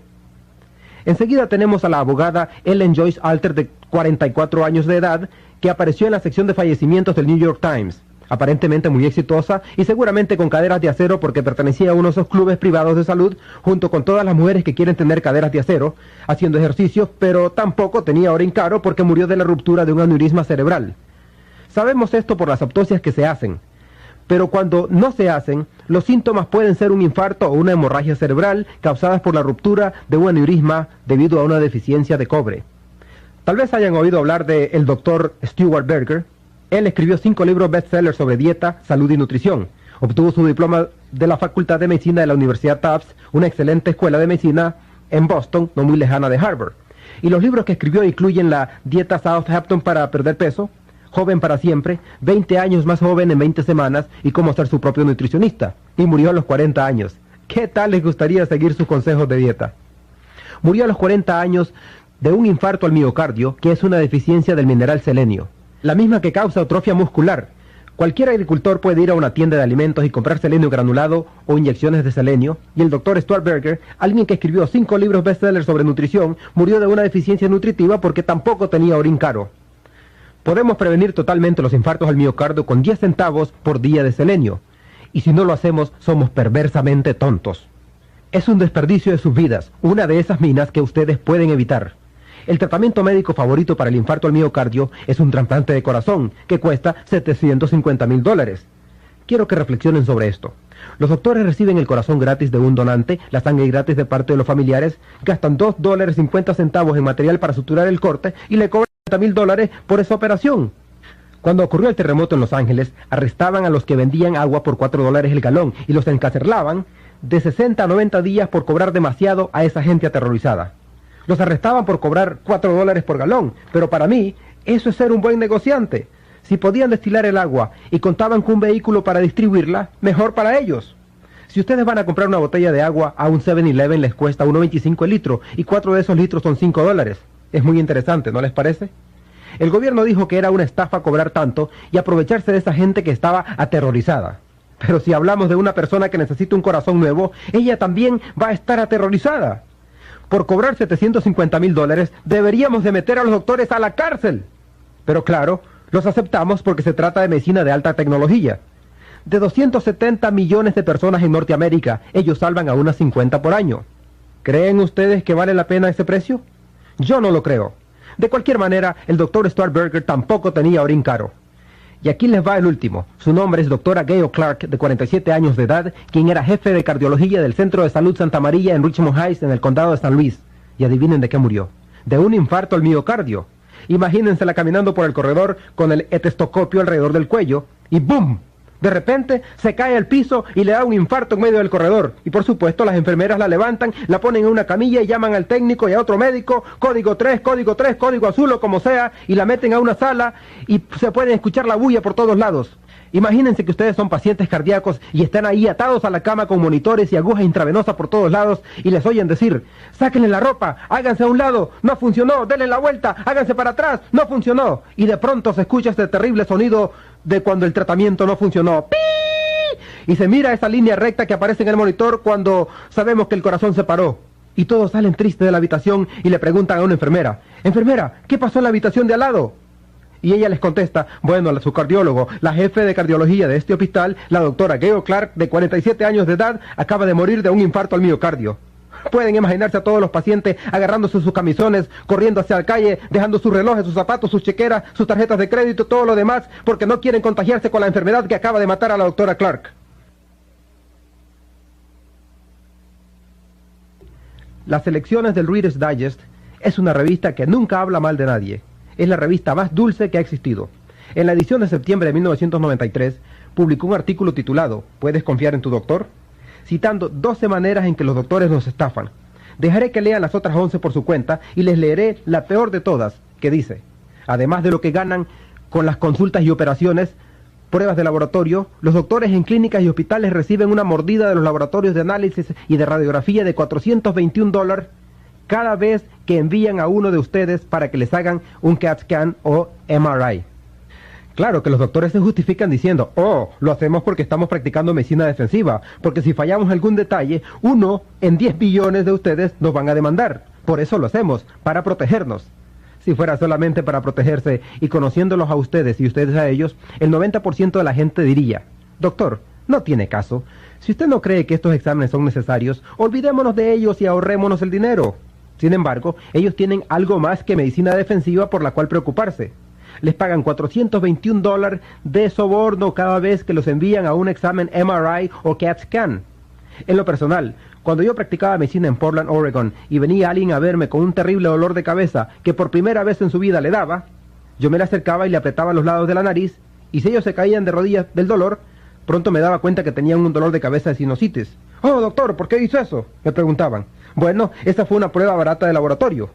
Enseguida tenemos a la abogada Ellen Joyce Alter, de 44 años de edad, que apareció en la sección de fallecimientos del New York Times. Aparentemente muy exitosa y seguramente con caderas de acero porque pertenecía a uno de esos clubes privados de salud junto con todas las mujeres que quieren tener caderas de acero, haciendo ejercicios, pero tampoco tenía orín caro porque murió de la ruptura de un aneurisma cerebral. Sabemos esto por las autopsias que se hacen, pero cuando no se hacen, los síntomas pueden ser un infarto o una hemorragia cerebral causadas por la ruptura de un aneurisma debido a una deficiencia de cobre. Tal vez hayan oído hablar del Dr. Stuart Berger. Él escribió 5 libros bestsellers sobre dieta, salud y nutrición. Obtuvo su diploma de la Facultad de Medicina de la Universidad Tufts, una excelente escuela de medicina en Boston, no muy lejana de Harvard. Y los libros que escribió incluyen la Dieta Southampton para perder peso, Joven para siempre, 20 años más joven en 20 semanas y cómo ser su propio nutricionista. Y murió a los 40 años. ¿Qué tal les gustaría seguir sus consejos de dieta? Murió a los 40 años de un infarto al miocardio, que es una deficiencia del mineral selenio, la misma que causa atrofia muscular. Cualquier agricultor puede ir a una tienda de alimentos y comprar selenio granulado o inyecciones de selenio, y el Dr. Stuart Berger, alguien que escribió 5 libros bestsellers sobre nutrición, murió de una deficiencia nutritiva porque tampoco tenía orín caro. Podemos prevenir totalmente los infartos al miocardio con 10 centavos por día de selenio, y si no lo hacemos, somos perversamente tontos. Es un desperdicio de sus vidas, una de esas minas que ustedes pueden evitar. El tratamiento médico favorito para el infarto al miocardio es un trasplante de corazón, que cuesta $750,000. Quiero que reflexionen sobre esto. Los doctores reciben el corazón gratis de un donante, la sangre gratis de parte de los familiares, gastan $2.50 en material para suturar el corte y le cobran $30,000 por esa operación. Cuando ocurrió el terremoto en Los Ángeles, arrestaban a los que vendían agua por $4 el galón y los encarcelaban de 60 a 90 días por cobrar demasiado a esa gente aterrorizada. Los arrestaban por cobrar $4 por galón, pero para mí eso es ser un buen negociante. Si podían destilar el agua y contaban con un vehículo para distribuirla, mejor para ellos. Si ustedes van a comprar una botella de agua a un 7-Eleven les cuesta $1.25 el litro y 4 de esos litros son $5. Es muy interesante, ¿no les parece? El gobierno dijo que era una estafa cobrar tanto y aprovecharse de esa gente que estaba aterrorizada. Pero si hablamos de una persona que necesita un corazón nuevo, ella también va a estar aterrorizada. Por cobrar $750,000 deberíamos de meter a los doctores a la cárcel. Pero claro, los aceptamos porque se trata de medicina de alta tecnología. De 270 millones de personas en Norteamérica, ellos salvan a unas 50 por año. ¿Creen ustedes que vale la pena ese precio? Yo no lo creo. De cualquier manera, el Dr. Stuart Berger tampoco tenía orín caro. Y aquí les va el último. Su nombre es Dra. Gail Clark, de 47 años de edad, quien era jefe de cardiología del Centro de Salud Santa María en Richmond Heights, en el condado de San Luis. Y adivinen de qué murió. De un infarto al miocardio. Imagínensela caminando por el corredor con el estetoscopio alrededor del cuello y ¡bum! De repente se cae al piso y le da un infarto en medio del corredor. Y por supuesto las enfermeras la levantan, la ponen en una camilla y llaman al técnico y a otro médico, código 3, código azul o como sea, y la meten a una sala y se pueden escuchar la bulla por todos lados. Imagínense que ustedes son pacientes cardíacos y están ahí atados a la cama con monitores y agujas intravenosas por todos lados y les oyen decir, sáquenle la ropa, háganse a un lado, no funcionó, denle la vuelta, háganse para atrás, no funcionó. Y de pronto se escucha este terrible sonido de cuando el tratamiento no funcionó. ¡Pi! Y se mira esa línea recta que aparece en el monitor cuando sabemos que el corazón se paró. Y todos salen tristes de la habitación y le preguntan a una enfermera, enfermera, ¿qué pasó en la habitación de al lado? Y ella les contesta, bueno, su cardiólogo, la jefe de cardiología de este hospital, la doctora Gail Clark, de 47 años de edad, acaba de morir de un infarto al miocardio. Pueden imaginarse a todos los pacientes agarrándose sus camisones, corriendo hacia la calle, dejando sus relojes, sus zapatos, sus chequeras, sus tarjetas de crédito, todo lo demás, porque no quieren contagiarse con la enfermedad que acaba de matar a la doctora Clark. Las selecciones del Reader's Digest es una revista que nunca habla mal de nadie. Es la revista más dulce que ha existido. En la edición de septiembre de 1993, publicó un artículo titulado ¿Puedes confiar en tu doctor?, citando 12 maneras en que los doctores nos estafan. Dejaré que lean las otras 11 por su cuenta y les leeré la peor de todas, que dice, además de lo que ganan con las consultas y operaciones, pruebas de laboratorio, los doctores en clínicas y hospitales reciben una mordida de los laboratorios de análisis y de radiografía de $421 cada vez que envían a uno de ustedes para que les hagan un CAT scan o MRI. Claro que los doctores se justifican diciendo, oh, lo hacemos porque estamos practicando medicina defensiva, porque si fallamos algún detalle, 1 en 10 billones de ustedes nos van a demandar. Por eso lo hacemos, para protegernos. Si fuera solamente para protegerse y conociéndolos a ustedes y ustedes a ellos, el 90% de la gente diría, doctor, no tiene caso. Si usted no cree que estos exámenes son necesarios, olvidémonos de ellos y ahorrémonos el dinero. Sin embargo, ellos tienen algo más que medicina defensiva por la cual preocuparse. Les pagan $421 de soborno cada vez que los envían a un examen MRI o CAT scan. En lo personal, cuando yo practicaba medicina en Portland, Oregon, y venía alguien a verme con un terrible dolor de cabeza que por primera vez en su vida le daba, yo me le acercaba y le apretaba los lados de la nariz, y si ellos se caían de rodillas del dolor, pronto me daba cuenta que tenían un dolor de cabeza de sinusitis. «Oh, doctor, ¿por qué hizo eso?», me preguntaban. Bueno, esa fue una prueba barata de laboratorio.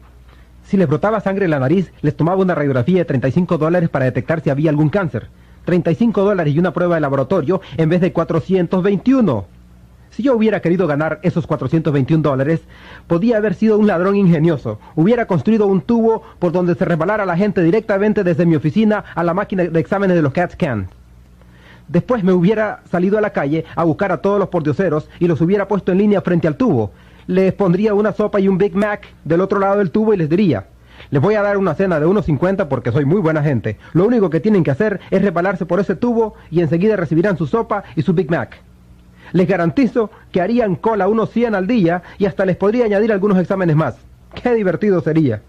Si les brotaba sangre en la nariz, les tomaba una radiografía de $35 para detectar si había algún cáncer. $35 y una prueba de laboratorio en vez de 421. Si yo hubiera querido ganar esos $421, podía haber sido un ladrón ingenioso. Hubiera construido un tubo por donde se resbalara la gente directamente desde mi oficina a la máquina de exámenes de los CAT scans. Después me hubiera salido a la calle a buscar a todos los pordioseros y los hubiera puesto en línea frente al tubo. Les pondría una sopa y un Big Mac del otro lado del tubo y les diría, les voy a dar una cena de $1.50 porque soy muy buena gente. Lo único que tienen que hacer es resbalarse por ese tubo y enseguida recibirán su sopa y su Big Mac. Les garantizo que harían cola unos 100 al día y hasta les podría añadir algunos exámenes más. ¡Qué divertido sería!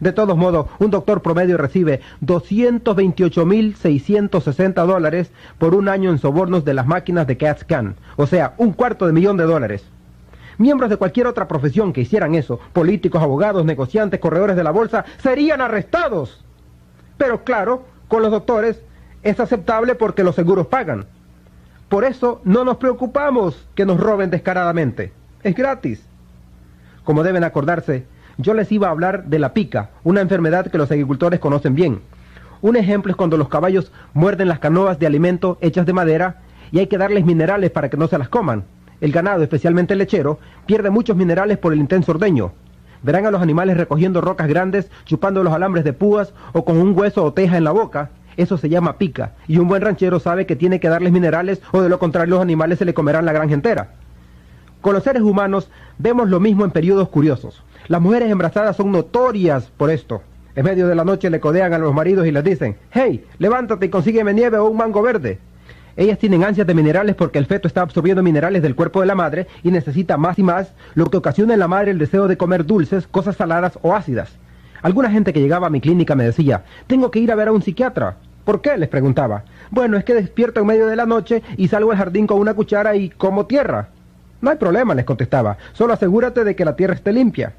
De todos modos, un doctor promedio recibe $228,660 por un año en sobornos de las máquinas de CAT scan, o sea, $250,000. Miembros de cualquier otra profesión que hicieran eso, políticos, abogados, negociantes, corredores de la bolsa, serían arrestados. Pero claro, con los doctores es aceptable porque los seguros pagan. Por eso no nos preocupamos que nos roben descaradamente. Es gratis. Como deben acordarse, yo les iba a hablar de la pica, una enfermedad que los agricultores conocen bien. Un ejemplo es cuando los caballos muerden las canoas de alimento hechas de madera y hay que darles minerales para que no se las coman. El ganado, especialmente el lechero, pierde muchos minerales por el intenso ordeño. Verán a los animales recogiendo rocas grandes, chupando los alambres de púas o con un hueso o teja en la boca. Eso se llama pica, y un buen ranchero sabe que tiene que darles minerales o de lo contrario los animales se le comerán la granja entera. Con los seres humanos vemos lo mismo en periodos curiosos. Las mujeres embarazadas son notorias por esto. En medio de la noche le codean a los maridos y les dicen, «Hey, levántate y consígueme nieve o un mango verde». Ellas tienen ansias de minerales porque el feto está absorbiendo minerales del cuerpo de la madre y necesita más y más, lo que ocasiona en la madre el deseo de comer dulces, cosas saladas o ácidas. Alguna gente que llegaba a mi clínica me decía, «Tengo que ir a ver a un psiquiatra». «¿Por qué?», les preguntaba. «Bueno, es que despierto en medio de la noche y salgo al jardín con una cuchara y como tierra». «No hay problema», les contestaba, «solo asegúrate de que la tierra esté limpia».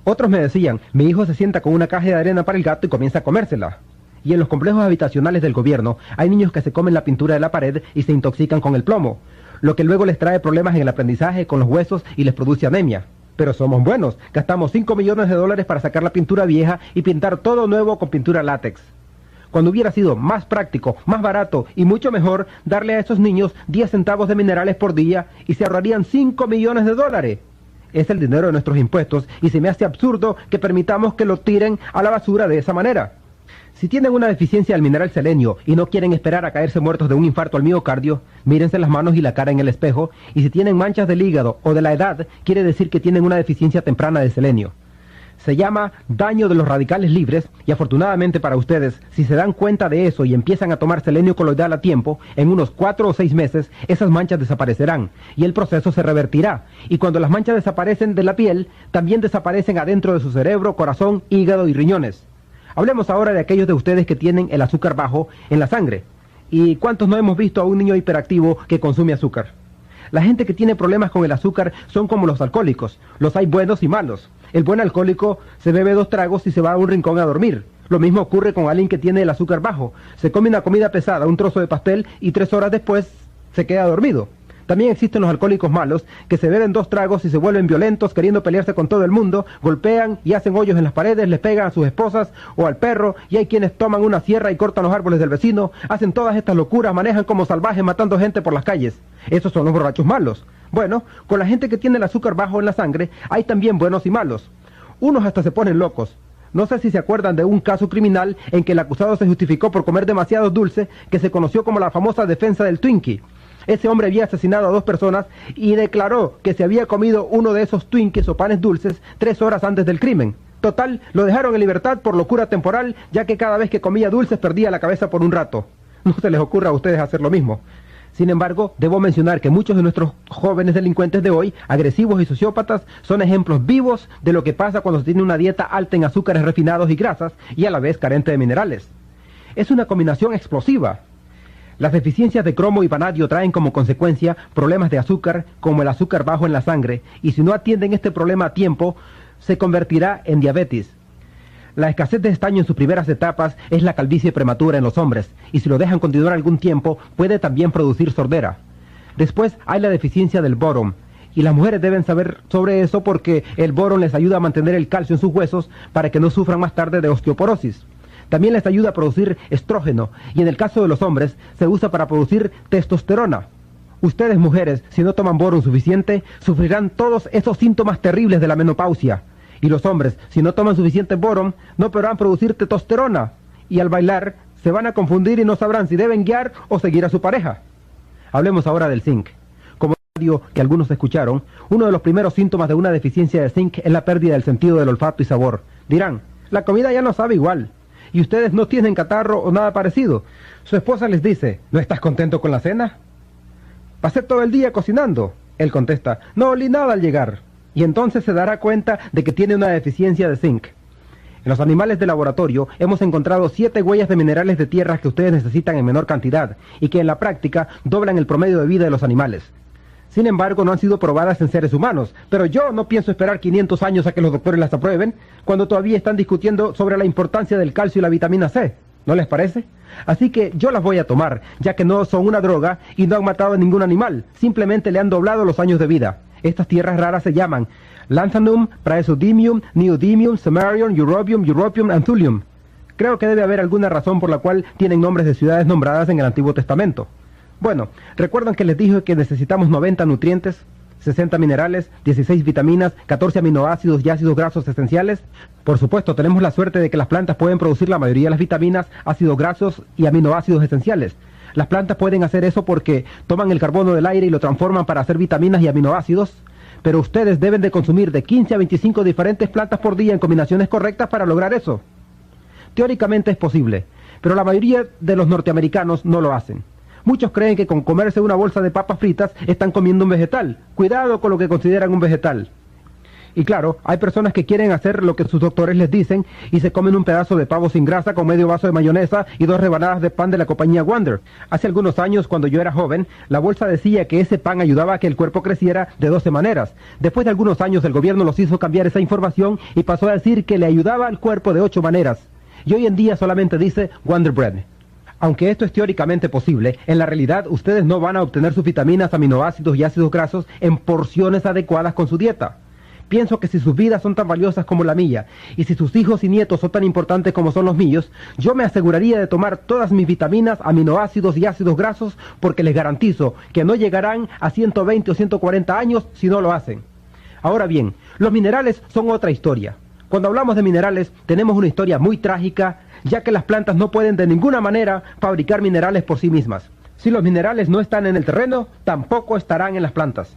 Otros me decían, «Mi hijo se sienta con una caja de arena para el gato y comienza a comérsela». Y en los complejos habitacionales del gobierno hay niños que se comen la pintura de la pared y se intoxican con el plomo, lo que luego les trae problemas en el aprendizaje, con los huesos y les produce anemia. Pero somos buenos, gastamos $5 millones para sacar la pintura vieja y pintar todo nuevo con pintura látex. Cuando hubiera sido más práctico, más barato y mucho mejor darle a esos niños 10 centavos de minerales por día y se ahorrarían $5 millones. Es el dinero de nuestros impuestos y se me hace absurdo que permitamos que lo tiren a la basura de esa manera. Si tienen una deficiencia del mineral selenio y no quieren esperar a caerse muertos de un infarto al miocardio, mírense las manos y la cara en el espejo, y si tienen manchas del hígado o de la edad, quiere decir que tienen una deficiencia temprana de selenio. Se llama daño de los radicales libres, y afortunadamente para ustedes, si se dan cuenta de eso y empiezan a tomar selenio coloidal a tiempo, en unos 4 o 6 meses, esas manchas desaparecerán, y el proceso se revertirá. Y cuando las manchas desaparecen de la piel, también desaparecen adentro de su cerebro, corazón, hígado y riñones. Hablemos ahora de aquellos de ustedes que tienen el azúcar bajo en la sangre. ¿Y cuántos no hemos visto a un niño hiperactivo que consume azúcar? La gente que tiene problemas con el azúcar son como los alcohólicos. Los hay buenos y malos. El buen alcohólico se bebe 2 tragos y se va a un rincón a dormir. Lo mismo ocurre con alguien que tiene el azúcar bajo. Se come una comida pesada, un trozo de pastel, y 3 horas después se queda dormido. También existen los alcohólicos malos, que se beben 2 tragos y se vuelven violentos, queriendo pelearse con todo el mundo, golpean y hacen hoyos en las paredes, les pegan a sus esposas o al perro, y hay quienes toman una sierra y cortan los árboles del vecino, hacen todas estas locuras, manejan como salvajes matando gente por las calles. Esos son los borrachos malos. Bueno, con la gente que tiene el azúcar bajo en la sangre, hay también buenos y malos. Unos hasta se ponen locos. No sé si se acuerdan de un caso criminal en que el acusado se justificó por comer demasiado dulce, que se conoció como la famosa defensa del Twinkie. Ese hombre había asesinado a 2 personas y declaró que se había comido uno de esos Twinkies o panes dulces 3 horas antes del crimen. Total, lo dejaron en libertad por locura temporal, ya que cada vez que comía dulces perdía la cabeza por un rato. No se les ocurra a ustedes hacer lo mismo. Sin embargo, debo mencionar que muchos de nuestros jóvenes delincuentes de hoy, agresivos y sociópatas, son ejemplos vivos de lo que pasa cuando se tiene una dieta alta en azúcares refinados y grasas y a la vez carente de minerales. Es una combinación explosiva. Las deficiencias de cromo y vanadio traen como consecuencia problemas de azúcar, como el azúcar bajo en la sangre, y si no atienden este problema a tiempo, se convertirá en diabetes. La escasez de estaño en sus primeras etapas es la calvicie prematura en los hombres, y si lo dejan continuar algún tiempo, puede también producir sordera. Después hay la deficiencia del boron, y las mujeres deben saber sobre eso porque el boron les ayuda a mantener el calcio en sus huesos para que no sufran más tarde de osteoporosis. También les ayuda a producir estrógeno, y en el caso de los hombres, se usa para producir testosterona. Ustedes, mujeres, si no toman boron suficiente, sufrirán todos esos síntomas terribles de la menopausia. Y los hombres, si no toman suficiente boron, no podrán producir testosterona. Y al bailar, se van a confundir y no sabrán si deben guiar o seguir a su pareja. Hablemos ahora del zinc. Como que algunos escucharon, uno de los primeros síntomas de una deficiencia de zinc es la pérdida del sentido del olfato y sabor. Dirán, la comida ya no sabe igual. Y ustedes no tienen catarro o nada parecido. Su esposa les dice, ¿no estás contento con la cena? Pasé todo el día cocinando. Él contesta, no olí nada al llegar. Y entonces se dará cuenta de que tiene una deficiencia de zinc. En los animales de laboratorio hemos encontrado 7 huellas de minerales de tierra que ustedes necesitan en menor cantidad y que en la práctica doblan el promedio de vida de los animales. Sin embargo, no han sido probadas en seres humanos, pero yo no pienso esperar 500 años a que los doctores las aprueben, cuando todavía están discutiendo sobre la importancia del calcio y la vitamina C. ¿No les parece? Así que yo las voy a tomar, ya que no son una droga y no han matado a ningún animal, simplemente le han doblado los años de vida. Estas tierras raras se llaman Lanthanum, Praesodymium, Neodymium, Samarium, Europium and Thulium. Creo que debe haber alguna razón por la cual tienen nombres de ciudades nombradas en el Antiguo Testamento. Bueno, ¿recuerdan que les dije que necesitamos 90 nutrientes, 60 minerales, 16 vitaminas, 14 aminoácidos y ácidos grasos esenciales? Por supuesto, tenemos la suerte de que las plantas pueden producir la mayoría de las vitaminas, ácidos grasos y aminoácidos esenciales. Las plantas pueden hacer eso porque toman el carbono del aire y lo transforman para hacer vitaminas y aminoácidos, pero ustedes deben de consumir de 15 a 25 diferentes plantas por día en combinaciones correctas para lograr eso. Teóricamente es posible, pero la mayoría de los norteamericanos no lo hacen. Muchos creen que con comerse una bolsa de papas fritas están comiendo un vegetal. Cuidado con lo que consideran un vegetal. Y claro, hay personas que quieren hacer lo que sus doctores les dicen y se comen un pedazo de pavo sin grasa con medio vaso de mayonesa y 2 rebanadas de pan de la compañía Wonder. Hace algunos años, cuando yo era joven, la bolsa decía que ese pan ayudaba a que el cuerpo creciera de 12 maneras. Después de algunos años, el gobierno los hizo cambiar esa información y pasó a decir que le ayudaba al cuerpo de 8 maneras. y hoy en día solamente dice Wonder Bread. Aunque esto es teóricamente posible, en la realidad ustedes no van a obtener sus vitaminas, aminoácidos y ácidos grasos en porciones adecuadas con su dieta. Pienso que si sus vidas son tan valiosas como la mía, y si sus hijos y nietos son tan importantes como son los míos, yo me aseguraría de tomar todas mis vitaminas, aminoácidos y ácidos grasos, porque les garantizo que no llegarán a 120 o 140 años si no lo hacen. Ahora bien, los minerales son otra historia. Cuando hablamos de minerales, tenemos una historia muy trágica, ya que las plantas no pueden de ninguna manera fabricar minerales por sí mismas. Si los minerales no están en el terreno, tampoco estarán en las plantas.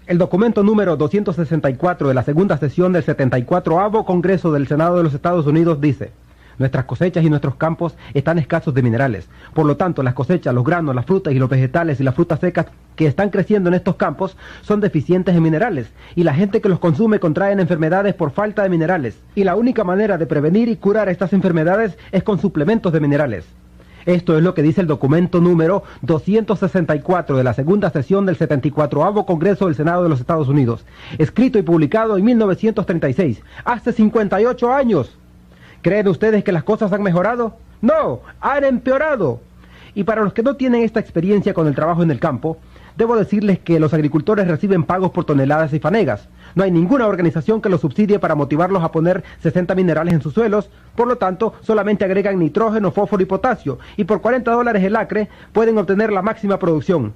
El documento número 264 de la segunda sesión del 74º Congreso del Senado de los Estados Unidos dice: nuestras cosechas y nuestros campos están escasos de minerales. Por lo tanto, las cosechas, los granos, las frutas y los vegetales y las frutas secas que están creciendo en estos campos son deficientes en minerales, y la gente que los consume contraen enfermedades por falta de minerales. Y la única manera de prevenir y curar estas enfermedades es con suplementos de minerales. Esto es lo que dice el documento número 264 de la segunda sesión del 74º Congreso del Senado de los Estados Unidos, escrito y publicado en 1936, hace 58 años. ¿Creen ustedes que las cosas han mejorado? No, han empeorado. Y para los que no tienen esta experiencia con el trabajo en el campo, debo decirles que los agricultores reciben pagos por toneladas y fanegas. No hay ninguna organización que los subsidie para motivarlos a poner 60 minerales en sus suelos, por lo tanto, solamente agregan nitrógeno, fósforo y potasio, y por $40 el acre pueden obtener la máxima producción.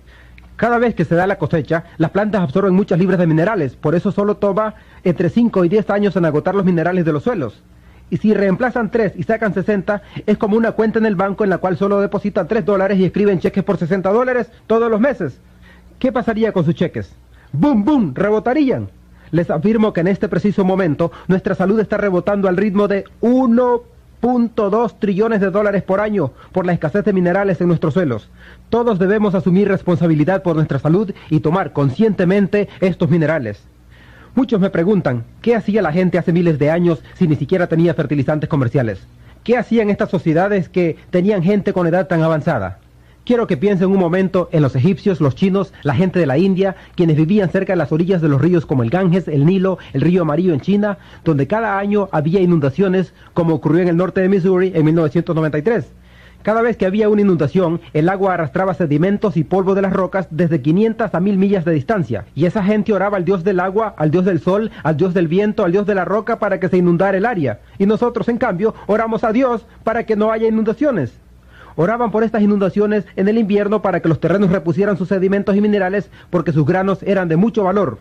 Cada vez que se da la cosecha, las plantas absorben muchas libras de minerales, por eso solo toma entre 5 y 10 años en agotar los minerales de los suelos. Y si reemplazan 3 y sacan 60, es como una cuenta en el banco en la cual solo depositan $3 y escriben cheques por $60 todos los meses. ¿Qué pasaría con sus cheques? ¡Bum, bum! ¡Rebotarían! Les afirmo que en este preciso momento nuestra salud está rebotando al ritmo de 1.2 trillones de dólares por año por la escasez de minerales en nuestros suelos. Todos debemos asumir responsabilidad por nuestra salud y tomar conscientemente estos minerales. Muchos me preguntan, ¿qué hacía la gente hace miles de años si ni siquiera tenía fertilizantes comerciales? ¿Qué hacían estas sociedades que tenían gente con edad tan avanzada? Quiero que piensen un momento en los egipcios, los chinos, la gente de la India, quienes vivían cerca de las orillas de los ríos como el Ganges, el Nilo, el río Amarillo en China, donde cada año había inundaciones, como ocurrió en el norte de Missouri en 1993. Cada vez que había una inundación, el agua arrastraba sedimentos y polvo de las rocas desde 500 a 1000 millas de distancia, y esa gente oraba al dios del agua, al dios del sol, al dios del viento, al dios de la roca para que se inundara el área, y nosotros, en cambio, oramos a Dios para que no haya inundaciones. Oraban por estas inundaciones en el invierno para que los terrenos repusieran sus sedimentos y minerales porque sus granos eran de mucho valor.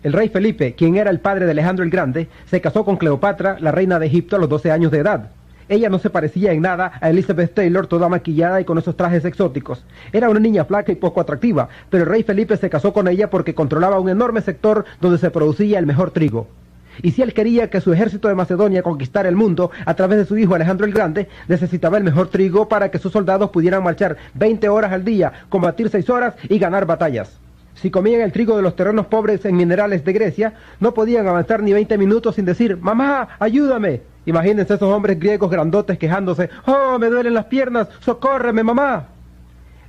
El rey Felipe, quien era el padre de Alejandro el Grande, se casó con Cleopatra, la reina de Egipto, a los 12 años de edad. Ella no se parecía en nada a Elizabeth Taylor, toda maquillada y con esos trajes exóticos. Era una niña flaca y poco atractiva, pero el rey Felipe se casó con ella porque controlaba un enorme sector donde se producía el mejor trigo. Y si él quería que su ejército de Macedonia conquistara el mundo a través de su hijo Alejandro el Grande, necesitaba el mejor trigo para que sus soldados pudieran marchar 20 horas al día, combatir 6 horas y ganar batallas. Si comían el trigo de los terrenos pobres en minerales de Grecia, no podían avanzar ni 20 minutos sin decir, ¡mamá, ayúdame! Imagínense esos hombres griegos grandotes quejándose, ¡oh, me duelen las piernas, socórreme, mamá!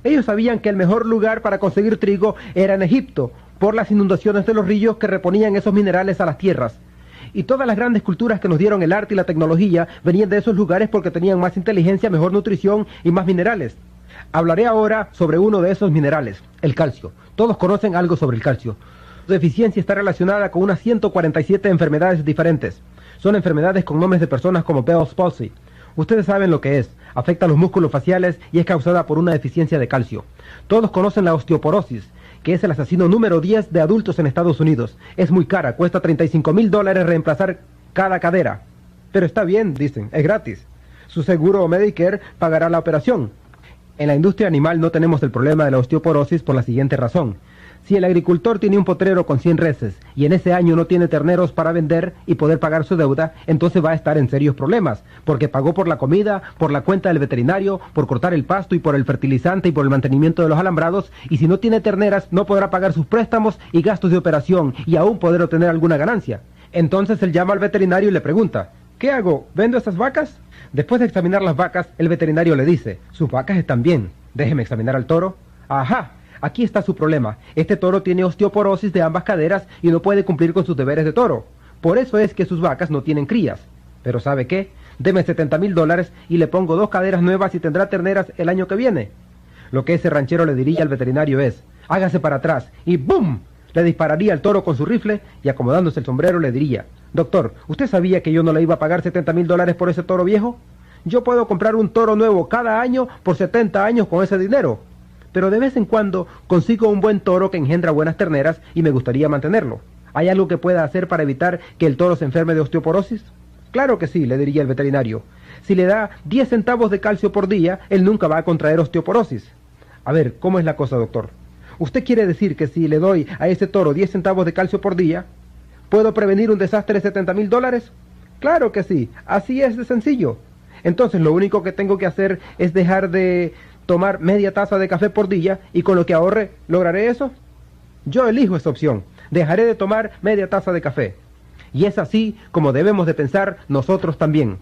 Ellos sabían que el mejor lugar para conseguir trigo era en Egipto, por las inundaciones de los ríos que reponían esos minerales a las tierras. Y todas las grandes culturas que nos dieron el arte y la tecnología venían de esos lugares porque tenían más inteligencia, mejor nutrición y más minerales. Hablaré ahora sobre uno de esos minerales, el calcio. Todos conocen algo sobre el calcio. Su deficiencia está relacionada con unas 147 enfermedades diferentes. Son enfermedades con nombres de personas como Bell's palsy. Ustedes saben lo que es. Afecta a los músculos faciales y es causada por una deficiencia de calcio. Todos conocen la osteoporosis, que es el asesino número 10 de adultos en Estados Unidos. Es muy cara, cuesta $35,000 reemplazar cada cadera. Pero está bien, dicen, es gratis. Su seguro Medicare pagará la operación. En la industria animal no tenemos el problema de la osteoporosis por la siguiente razón. Si el agricultor tiene un potrero con 100 reses y en ese año no tiene terneros para vender y poder pagar su deuda, entonces va a estar en serios problemas, porque pagó por la comida, por la cuenta del veterinario, por cortar el pasto y por el fertilizante y por el mantenimiento de los alambrados, y si no tiene terneras no podrá pagar sus préstamos y gastos de operación y aún poder obtener alguna ganancia. Entonces él llama al veterinario y le pregunta, ¿qué hago? ¿Vendo estas vacas? Después de examinar las vacas, el veterinario le dice, sus vacas están bien, déjeme examinar al toro. Ajá. Aquí está su problema. Este toro tiene osteoporosis de ambas caderas y no puede cumplir con sus deberes de toro. Por eso es que sus vacas no tienen crías. Pero ¿sabe qué? Deme $70,000 y le pongo 2 caderas nuevas y tendrá terneras el año que viene. Lo que ese ranchero le diría al veterinario es, hágase para atrás, y ¡bum! Le dispararía al toro con su rifle y acomodándose el sombrero le diría, doctor, ¿usted sabía que yo no le iba a pagar $70,000 por ese toro viejo? Yo puedo comprar un toro nuevo cada año por 70 años con ese dinero. Pero de vez en cuando consigo un buen toro que engendra buenas terneras y me gustaría mantenerlo. ¿Hay algo que pueda hacer para evitar que el toro se enferme de osteoporosis? Claro que sí, le diría el veterinario. Si le da 10 centavos de calcio por día, él nunca va a contraer osteoporosis. A ver, ¿cómo es la cosa, doctor? ¿Usted quiere decir que si le doy a ese toro 10 centavos de calcio por día, ¿puedo prevenir un desastre de $70,000? Claro que sí, así es de sencillo. Entonces lo único que tengo que hacer es dejar de tomar media taza de café por día y con lo que ahorre, ¿lograré eso? Yo elijo esa opción, dejaré de tomar media taza de café. Y es así como debemos de pensar nosotros también.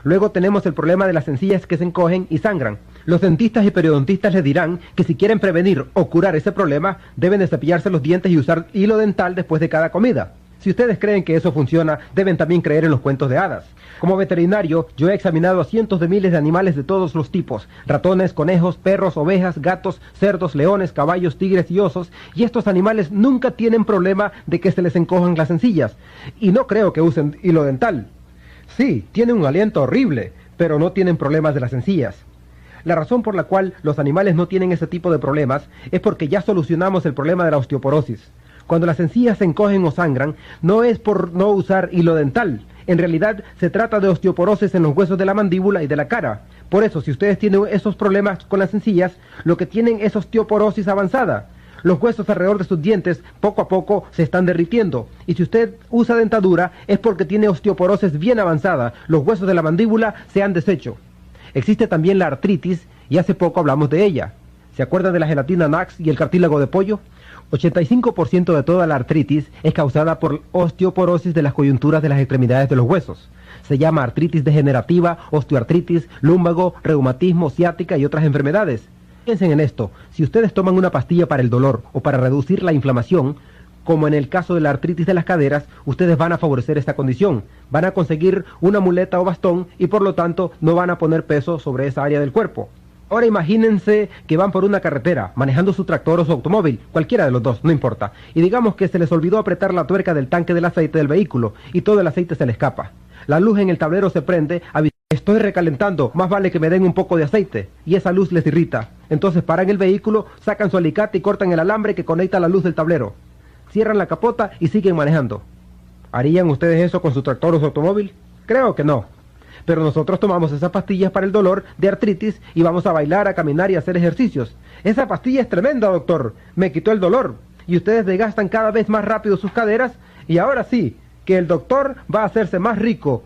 Luego tenemos el problema de las encías que se encogen y sangran. Los dentistas y periodontistas les dirán que si quieren prevenir o curar ese problema, deben de cepillarse los dientes y usar hilo dental después de cada comida. Si ustedes creen que eso funciona, deben también creer en los cuentos de hadas. Como veterinario, yo he examinado a cientos de miles de animales de todos los tipos, ratones, conejos, perros, ovejas, gatos, cerdos, leones, caballos, tigres y osos, y estos animales nunca tienen problema de que se les encojan las encías, y no creo que usen hilo dental. Sí, tienen un aliento horrible, pero no tienen problemas de las encías. La razón por la cual los animales no tienen ese tipo de problemas es porque ya solucionamos el problema de la osteoporosis. Cuando las encías se encogen o sangran, no es por no usar hilo dental. En realidad, se trata de osteoporosis en los huesos de la mandíbula y de la cara. Por eso, si ustedes tienen esos problemas con las encías, lo que tienen es osteoporosis avanzada. Los huesos alrededor de sus dientes, poco a poco, se están derritiendo. Y si usted usa dentadura, es porque tiene osteoporosis bien avanzada. Los huesos de la mandíbula se han deshecho. Existe también la artritis, y hace poco hablamos de ella. ¿Se acuerdan de la gelatina Nax y el cartílago de pollo? 85% de toda la artritis es causada por osteoporosis de las coyunturas de las extremidades de los huesos. Se llama artritis degenerativa, osteoartritis, lumbago, reumatismo, ciática y otras enfermedades. Piensen en esto, si ustedes toman una pastilla para el dolor o para reducir la inflamación, como en el caso de la artritis de las caderas, ustedes van a favorecer esta condición. Van a conseguir una muleta o bastón y por lo tanto no van a poner peso sobre esa área del cuerpo. Ahora imagínense que van por una carretera, manejando su tractor o su automóvil, cualquiera de los dos, no importa, y digamos que se les olvidó apretar la tuerca del tanque del aceite del vehículo, y todo el aceite se le escapa. La luz en el tablero se prende, estoy recalentando, más vale que me den un poco de aceite, y esa luz les irrita. Entonces paran el vehículo, sacan su alicate y cortan el alambre que conecta la luz del tablero. Cierran la capota y siguen manejando. ¿Harían ustedes eso con su tractor o su automóvil? Creo que no. Pero nosotros tomamos esas pastillas para el dolor de artritis y vamos a bailar, a caminar y a hacer ejercicios. Esa pastilla es tremenda, doctor. Me quitó el dolor. Y ustedes desgastan cada vez más rápido sus caderas y ahora sí, que el doctor va a hacerse más rico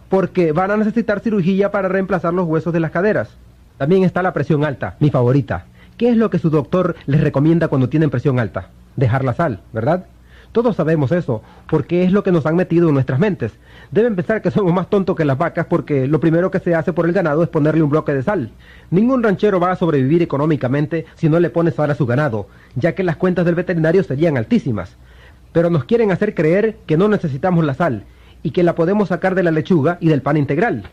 porque van a necesitar cirugía para reemplazar los huesos de las caderas. También está la presión alta, mi favorita. ¿Qué es lo que su doctor les recomienda cuando tienen presión alta? Dejar la sal, ¿verdad? Todos sabemos eso, porque es lo que nos han metido en nuestras mentes. Deben pensar que somos más tontos que las vacas porque lo primero que se hace por el ganado es ponerle un bloque de sal. Ningún ranchero va a sobrevivir económicamente si no le pone sal a su ganado, ya que las cuentas del veterinario serían altísimas. Pero nos quieren hacer creer que no necesitamos la sal y que la podemos sacar de la lechuga y del pan integral.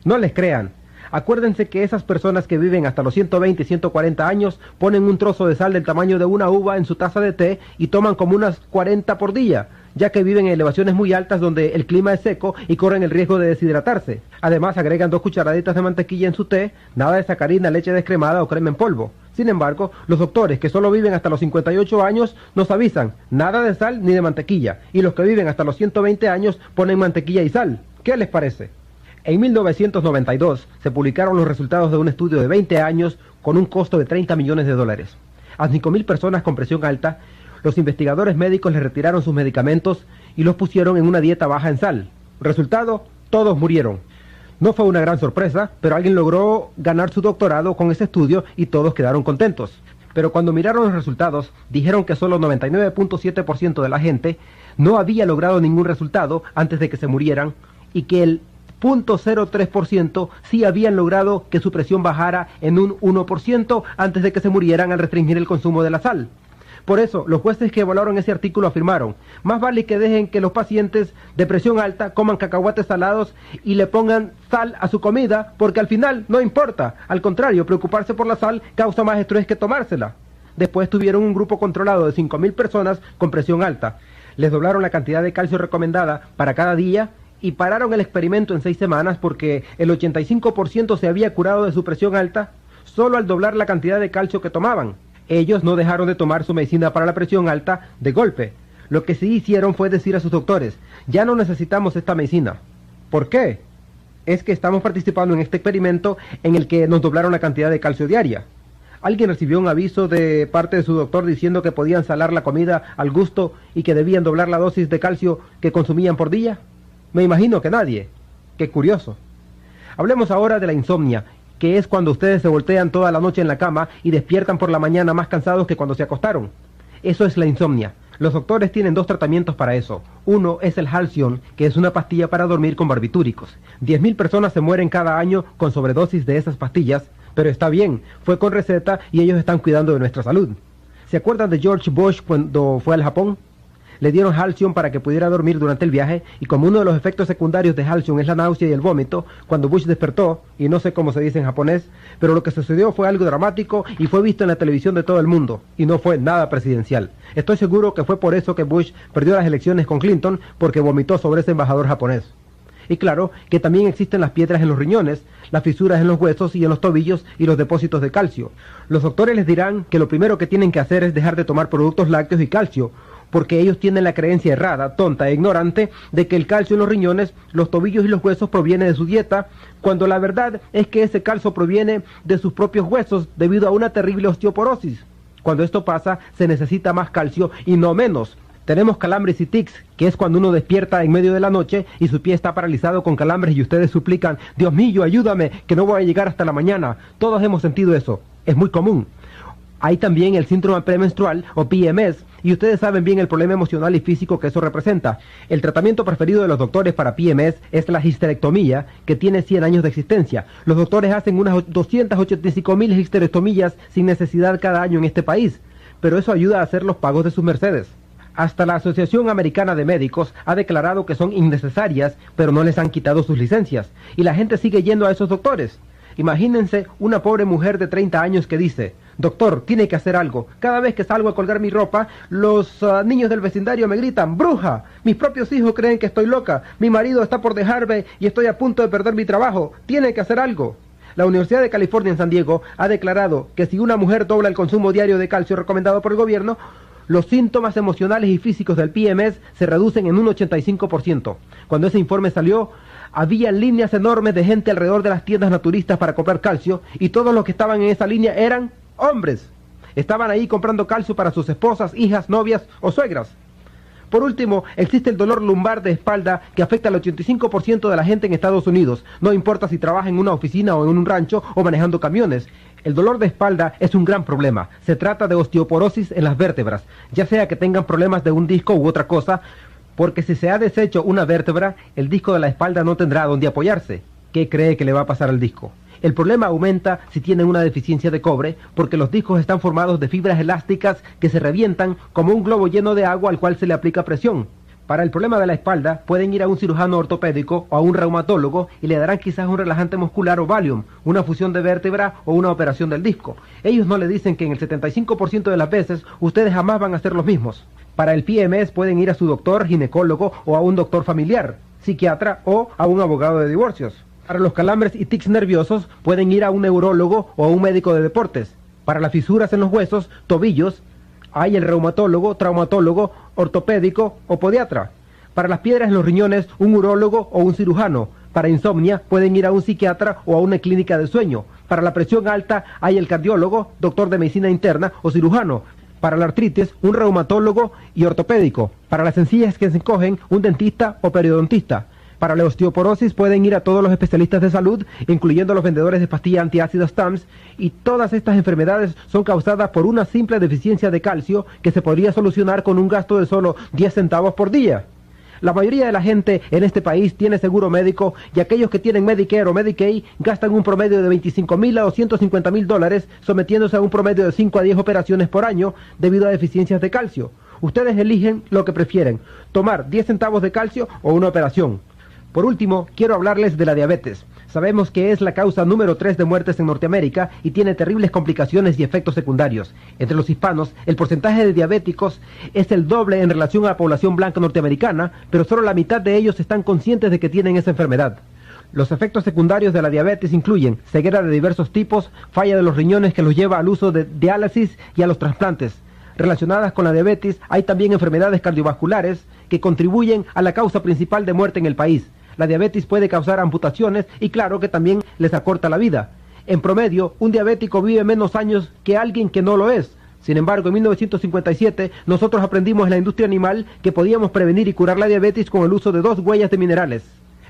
No les crean. Acuérdense que esas personas que viven hasta los 120 y 140 años ponen un trozo de sal del tamaño de una uva en su taza de té y toman como unas 40 por día, ya que viven en elevaciones muy altas donde el clima es seco y corren el riesgo de deshidratarse. Además agregan 2 cucharaditas de mantequilla en su té, nada de sacarina, leche descremada o crema en polvo. Sin embargo, los doctores que solo viven hasta los 58 años nos avisan, nada de sal ni de mantequilla, y los que viven hasta los 120 años ponen mantequilla y sal. ¿Qué les parece? En 1992 se publicaron los resultados de un estudio de 20 años con un costo de $30 millones. A 5.000 personas con presión alta, los investigadores médicos les retiraron sus medicamentos y los pusieron en una dieta baja en sal. Resultado, todos murieron. No fue una gran sorpresa, pero alguien logró ganar su doctorado con ese estudio y todos quedaron contentos. Pero cuando miraron los resultados, dijeron que solo 99.7% de la gente no había logrado ningún resultado antes de que se murieran y que el 0.03% sí habían logrado que su presión bajara en un 1% antes de que se murieran al restringir el consumo de la sal. Por eso, los jueces que evaluaron ese artículo afirmaron, más vale que dejen que los pacientes de presión alta coman cacahuates salados y le pongan sal a su comida, porque al final no importa. Al contrario, preocuparse por la sal causa más estrés que tomársela. Después tuvieron un grupo controlado de 5.000 personas con presión alta. Les doblaron la cantidad de calcio recomendada para cada día y pararon el experimento en 6 semanas porque el 85% se había curado de su presión alta solo al doblar la cantidad de calcio que tomaban. Ellos no dejaron de tomar su medicina para la presión alta de golpe. Lo que sí hicieron fue decir a sus doctores, ya no necesitamos esta medicina. ¿Por qué? Es que estamos participando en este experimento en el que nos doblaron la cantidad de calcio diaria. ¿Alguien recibió un aviso de parte de su doctor diciendo que podían salar la comida al gusto y que debían doblar la dosis de calcio que consumían por día? Me imagino que nadie. Qué curioso. Hablemos ahora de la insomnia, que es cuando ustedes se voltean toda la noche en la cama y despiertan por la mañana más cansados que cuando se acostaron. Eso es la insomnia. Los doctores tienen 2 tratamientos para eso. Uno es el Halcion, que es una pastilla para dormir con barbitúricos. 10.000 personas se mueren cada año con sobredosis de esas pastillas, pero está bien, fue con receta y ellos están cuidando de nuestra salud. ¿Se acuerdan de George Bush cuando fue al Japón? Le dieron Halcion para que pudiera dormir durante el viaje, y como uno de los efectos secundarios de Halcion es la náusea y el vómito, cuando Bush despertó, y no sé cómo se dice en japonés, pero lo que sucedió fue algo dramático y fue visto en la televisión de todo el mundo, y no fue nada presidencial. Estoy seguro que fue por eso que Bush perdió las elecciones con Clinton, porque vomitó sobre ese embajador japonés. Y claro, que también existen las piedras en los riñones, las fisuras en los huesos y en los tobillos y los depósitos de calcio. Los doctores les dirán que lo primero que tienen que hacer es dejar de tomar productos lácteos y calcio, porque ellos tienen la creencia errada, tonta e ignorante de que el calcio en los riñones, los tobillos y los huesos proviene de su dieta, cuando la verdad es que ese calcio proviene de sus propios huesos debido a una terrible osteoporosis. Cuando esto pasa, se necesita más calcio y no menos. Tenemos calambres y tics, que es cuando uno despierta en medio de la noche y su pie está paralizado con calambres y ustedes suplican, Dios mío, ayúdame, que no voy a llegar hasta la mañana. Todos hemos sentido eso, es muy común. Hay también el síndrome premenstrual o PMS, y ustedes saben bien el problema emocional y físico que eso representa. El tratamiento preferido de los doctores para PMS es la histerectomía, que tiene 100 años de existencia. Los doctores hacen unas 285.000 histerectomías sin necesidad cada año en este país, pero eso ayuda a hacer los pagos de sus mercedes. Hasta la Asociación Americana de Médicos ha declarado que son innecesarias, pero no les han quitado sus licencias, y la gente sigue yendo a esos doctores. Imagínense una pobre mujer de 30 años que dice, doctor, tiene que hacer algo. Cada vez que salgo a colgar mi ropa, los niños del vecindario me gritan, bruja. Mis propios hijos creen que estoy loca. Mi marido está por dejarme y estoy a punto de perder mi trabajo. Tiene que hacer algo. La Universidad de California en San Diego ha declarado que si una mujer dobla el consumo diario de calcio recomendado por el gobierno, los síntomas emocionales y físicos del PMS se reducen en un 85%. Cuando ese informe salió, había líneas enormes de gente alrededor de las tiendas naturistas para comprar calcio, y todos los que estaban en esa línea eran hombres. Estaban ahí comprando calcio para sus esposas, hijas, novias o suegras. Por último, existe el dolor lumbar de espalda que afecta al 85% de la gente en Estados Unidos, no importa si trabaja en una oficina o en un rancho o manejando camiones. El dolor de espalda es un gran problema. Se trata de osteoporosis en las vértebras, ya sea que tengan problemas de un disco u otra cosa, porque si se ha deshecho una vértebra, el disco de la espalda no tendrá dónde apoyarse. ¿Qué cree que le va a pasar al disco? El problema aumenta si tienen una deficiencia de cobre, porque los discos están formados de fibras elásticas que se revientan como un globo lleno de agua al cual se le aplica presión. Para el problema de la espalda, pueden ir a un cirujano ortopédico o a un reumatólogo y le darán quizás un relajante muscular o Valium, una fusión de vértebra o una operación del disco. Ellos no le dicen que en el 75% de las veces ustedes jamás van a ser los mismos. Para el PMS pueden ir a su doctor, ginecólogo o a un doctor familiar, psiquiatra o a un abogado de divorcios. Para los calambres y tics nerviosos pueden ir a un neurólogo o a un médico de deportes. Para las fisuras en los huesos, tobillos, hay el reumatólogo, traumatólogo, ortopédico o podiatra. Para las piedras en los riñones, un urólogo o un cirujano. Para insomnia pueden ir a un psiquiatra o a una clínica de sueño. Para la presión alta hay el cardiólogo, doctor de medicina interna o cirujano. Para la artritis, un reumatólogo y ortopédico. Para las encías que se encogen, un dentista o periodontista. Para la osteoporosis pueden ir a todos los especialistas de salud, incluyendo los vendedores de pastillas antiácidos TAMS, y todas estas enfermedades son causadas por una simple deficiencia de calcio que se podría solucionar con un gasto de solo 10 centavos por día. La mayoría de la gente en este país tiene seguro médico y aquellos que tienen Medicare o Medicaid gastan un promedio de $25,000 a $250,000 sometiéndose a un promedio de 5 a 10 operaciones por año debido a deficiencias de calcio. Ustedes eligen lo que prefieren, tomar 10 centavos de calcio o una operación. Por último, quiero hablarles de la diabetes. Sabemos que es la causa número 3 de muertes en Norteamérica y tiene terribles complicaciones y efectos secundarios. Entre los hispanos, el porcentaje de diabéticos es el doble en relación a la población blanca norteamericana, pero solo la mitad de ellos están conscientes de que tienen esa enfermedad. Los efectos secundarios de la diabetes incluyen ceguera de diversos tipos, falla de los riñones que los lleva al uso de diálisis y a los trasplantes. Relacionadas con la diabetes, hay también enfermedades cardiovasculares que contribuyen a la causa principal de muerte en el país. La diabetes puede causar amputaciones y claro que también les acorta la vida. En promedio, un diabético vive menos años que alguien que no lo es. Sin embargo, en 1957, nosotros aprendimos en la industria animal que podíamos prevenir y curar la diabetes con el uso de 2 huellas de minerales.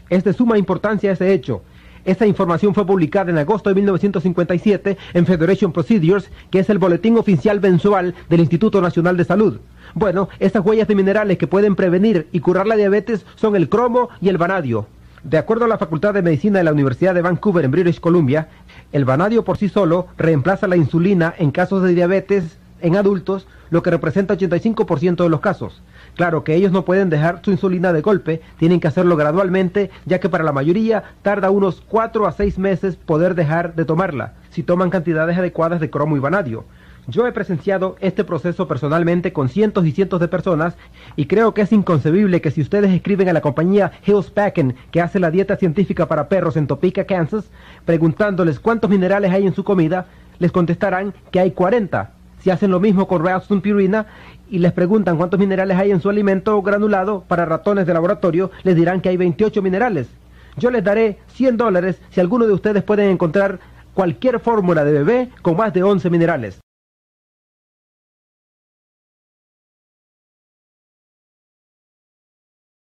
Es de suma importancia ese hecho. Esta información fue publicada en agosto de 1957 en Federation Procedures, que es el boletín oficial mensual del Instituto Nacional de Salud. Bueno, estas huellas de minerales que pueden prevenir y curar la diabetes son el cromo y el vanadio. De acuerdo a la Facultad de Medicina de la Universidad de Vancouver en British Columbia, el vanadio por sí solo reemplaza la insulina en casos de diabetes en adultos, lo que representa 85% de los casos. Claro que ellos no pueden dejar su insulina de golpe, tienen que hacerlo gradualmente, ya que para la mayoría tarda unos 4 a 6 meses poder dejar de tomarla, si toman cantidades adecuadas de cromo y vanadio. Yo he presenciado este proceso personalmente con cientos y cientos de personas y creo que es inconcebible que si ustedes escriben a la compañía Hill's Packing, que hace la dieta científica para perros en Topeka, Kansas, preguntándoles cuántos minerales hay en su comida, les contestarán que hay 40. Si hacen lo mismo con Ralston Purina y les preguntan cuántos minerales hay en su alimento granulado para ratones de laboratorio, les dirán que hay 28 minerales. Yo les daré $100 si alguno de ustedes pueden encontrar cualquier fórmula de bebé con más de 11 minerales.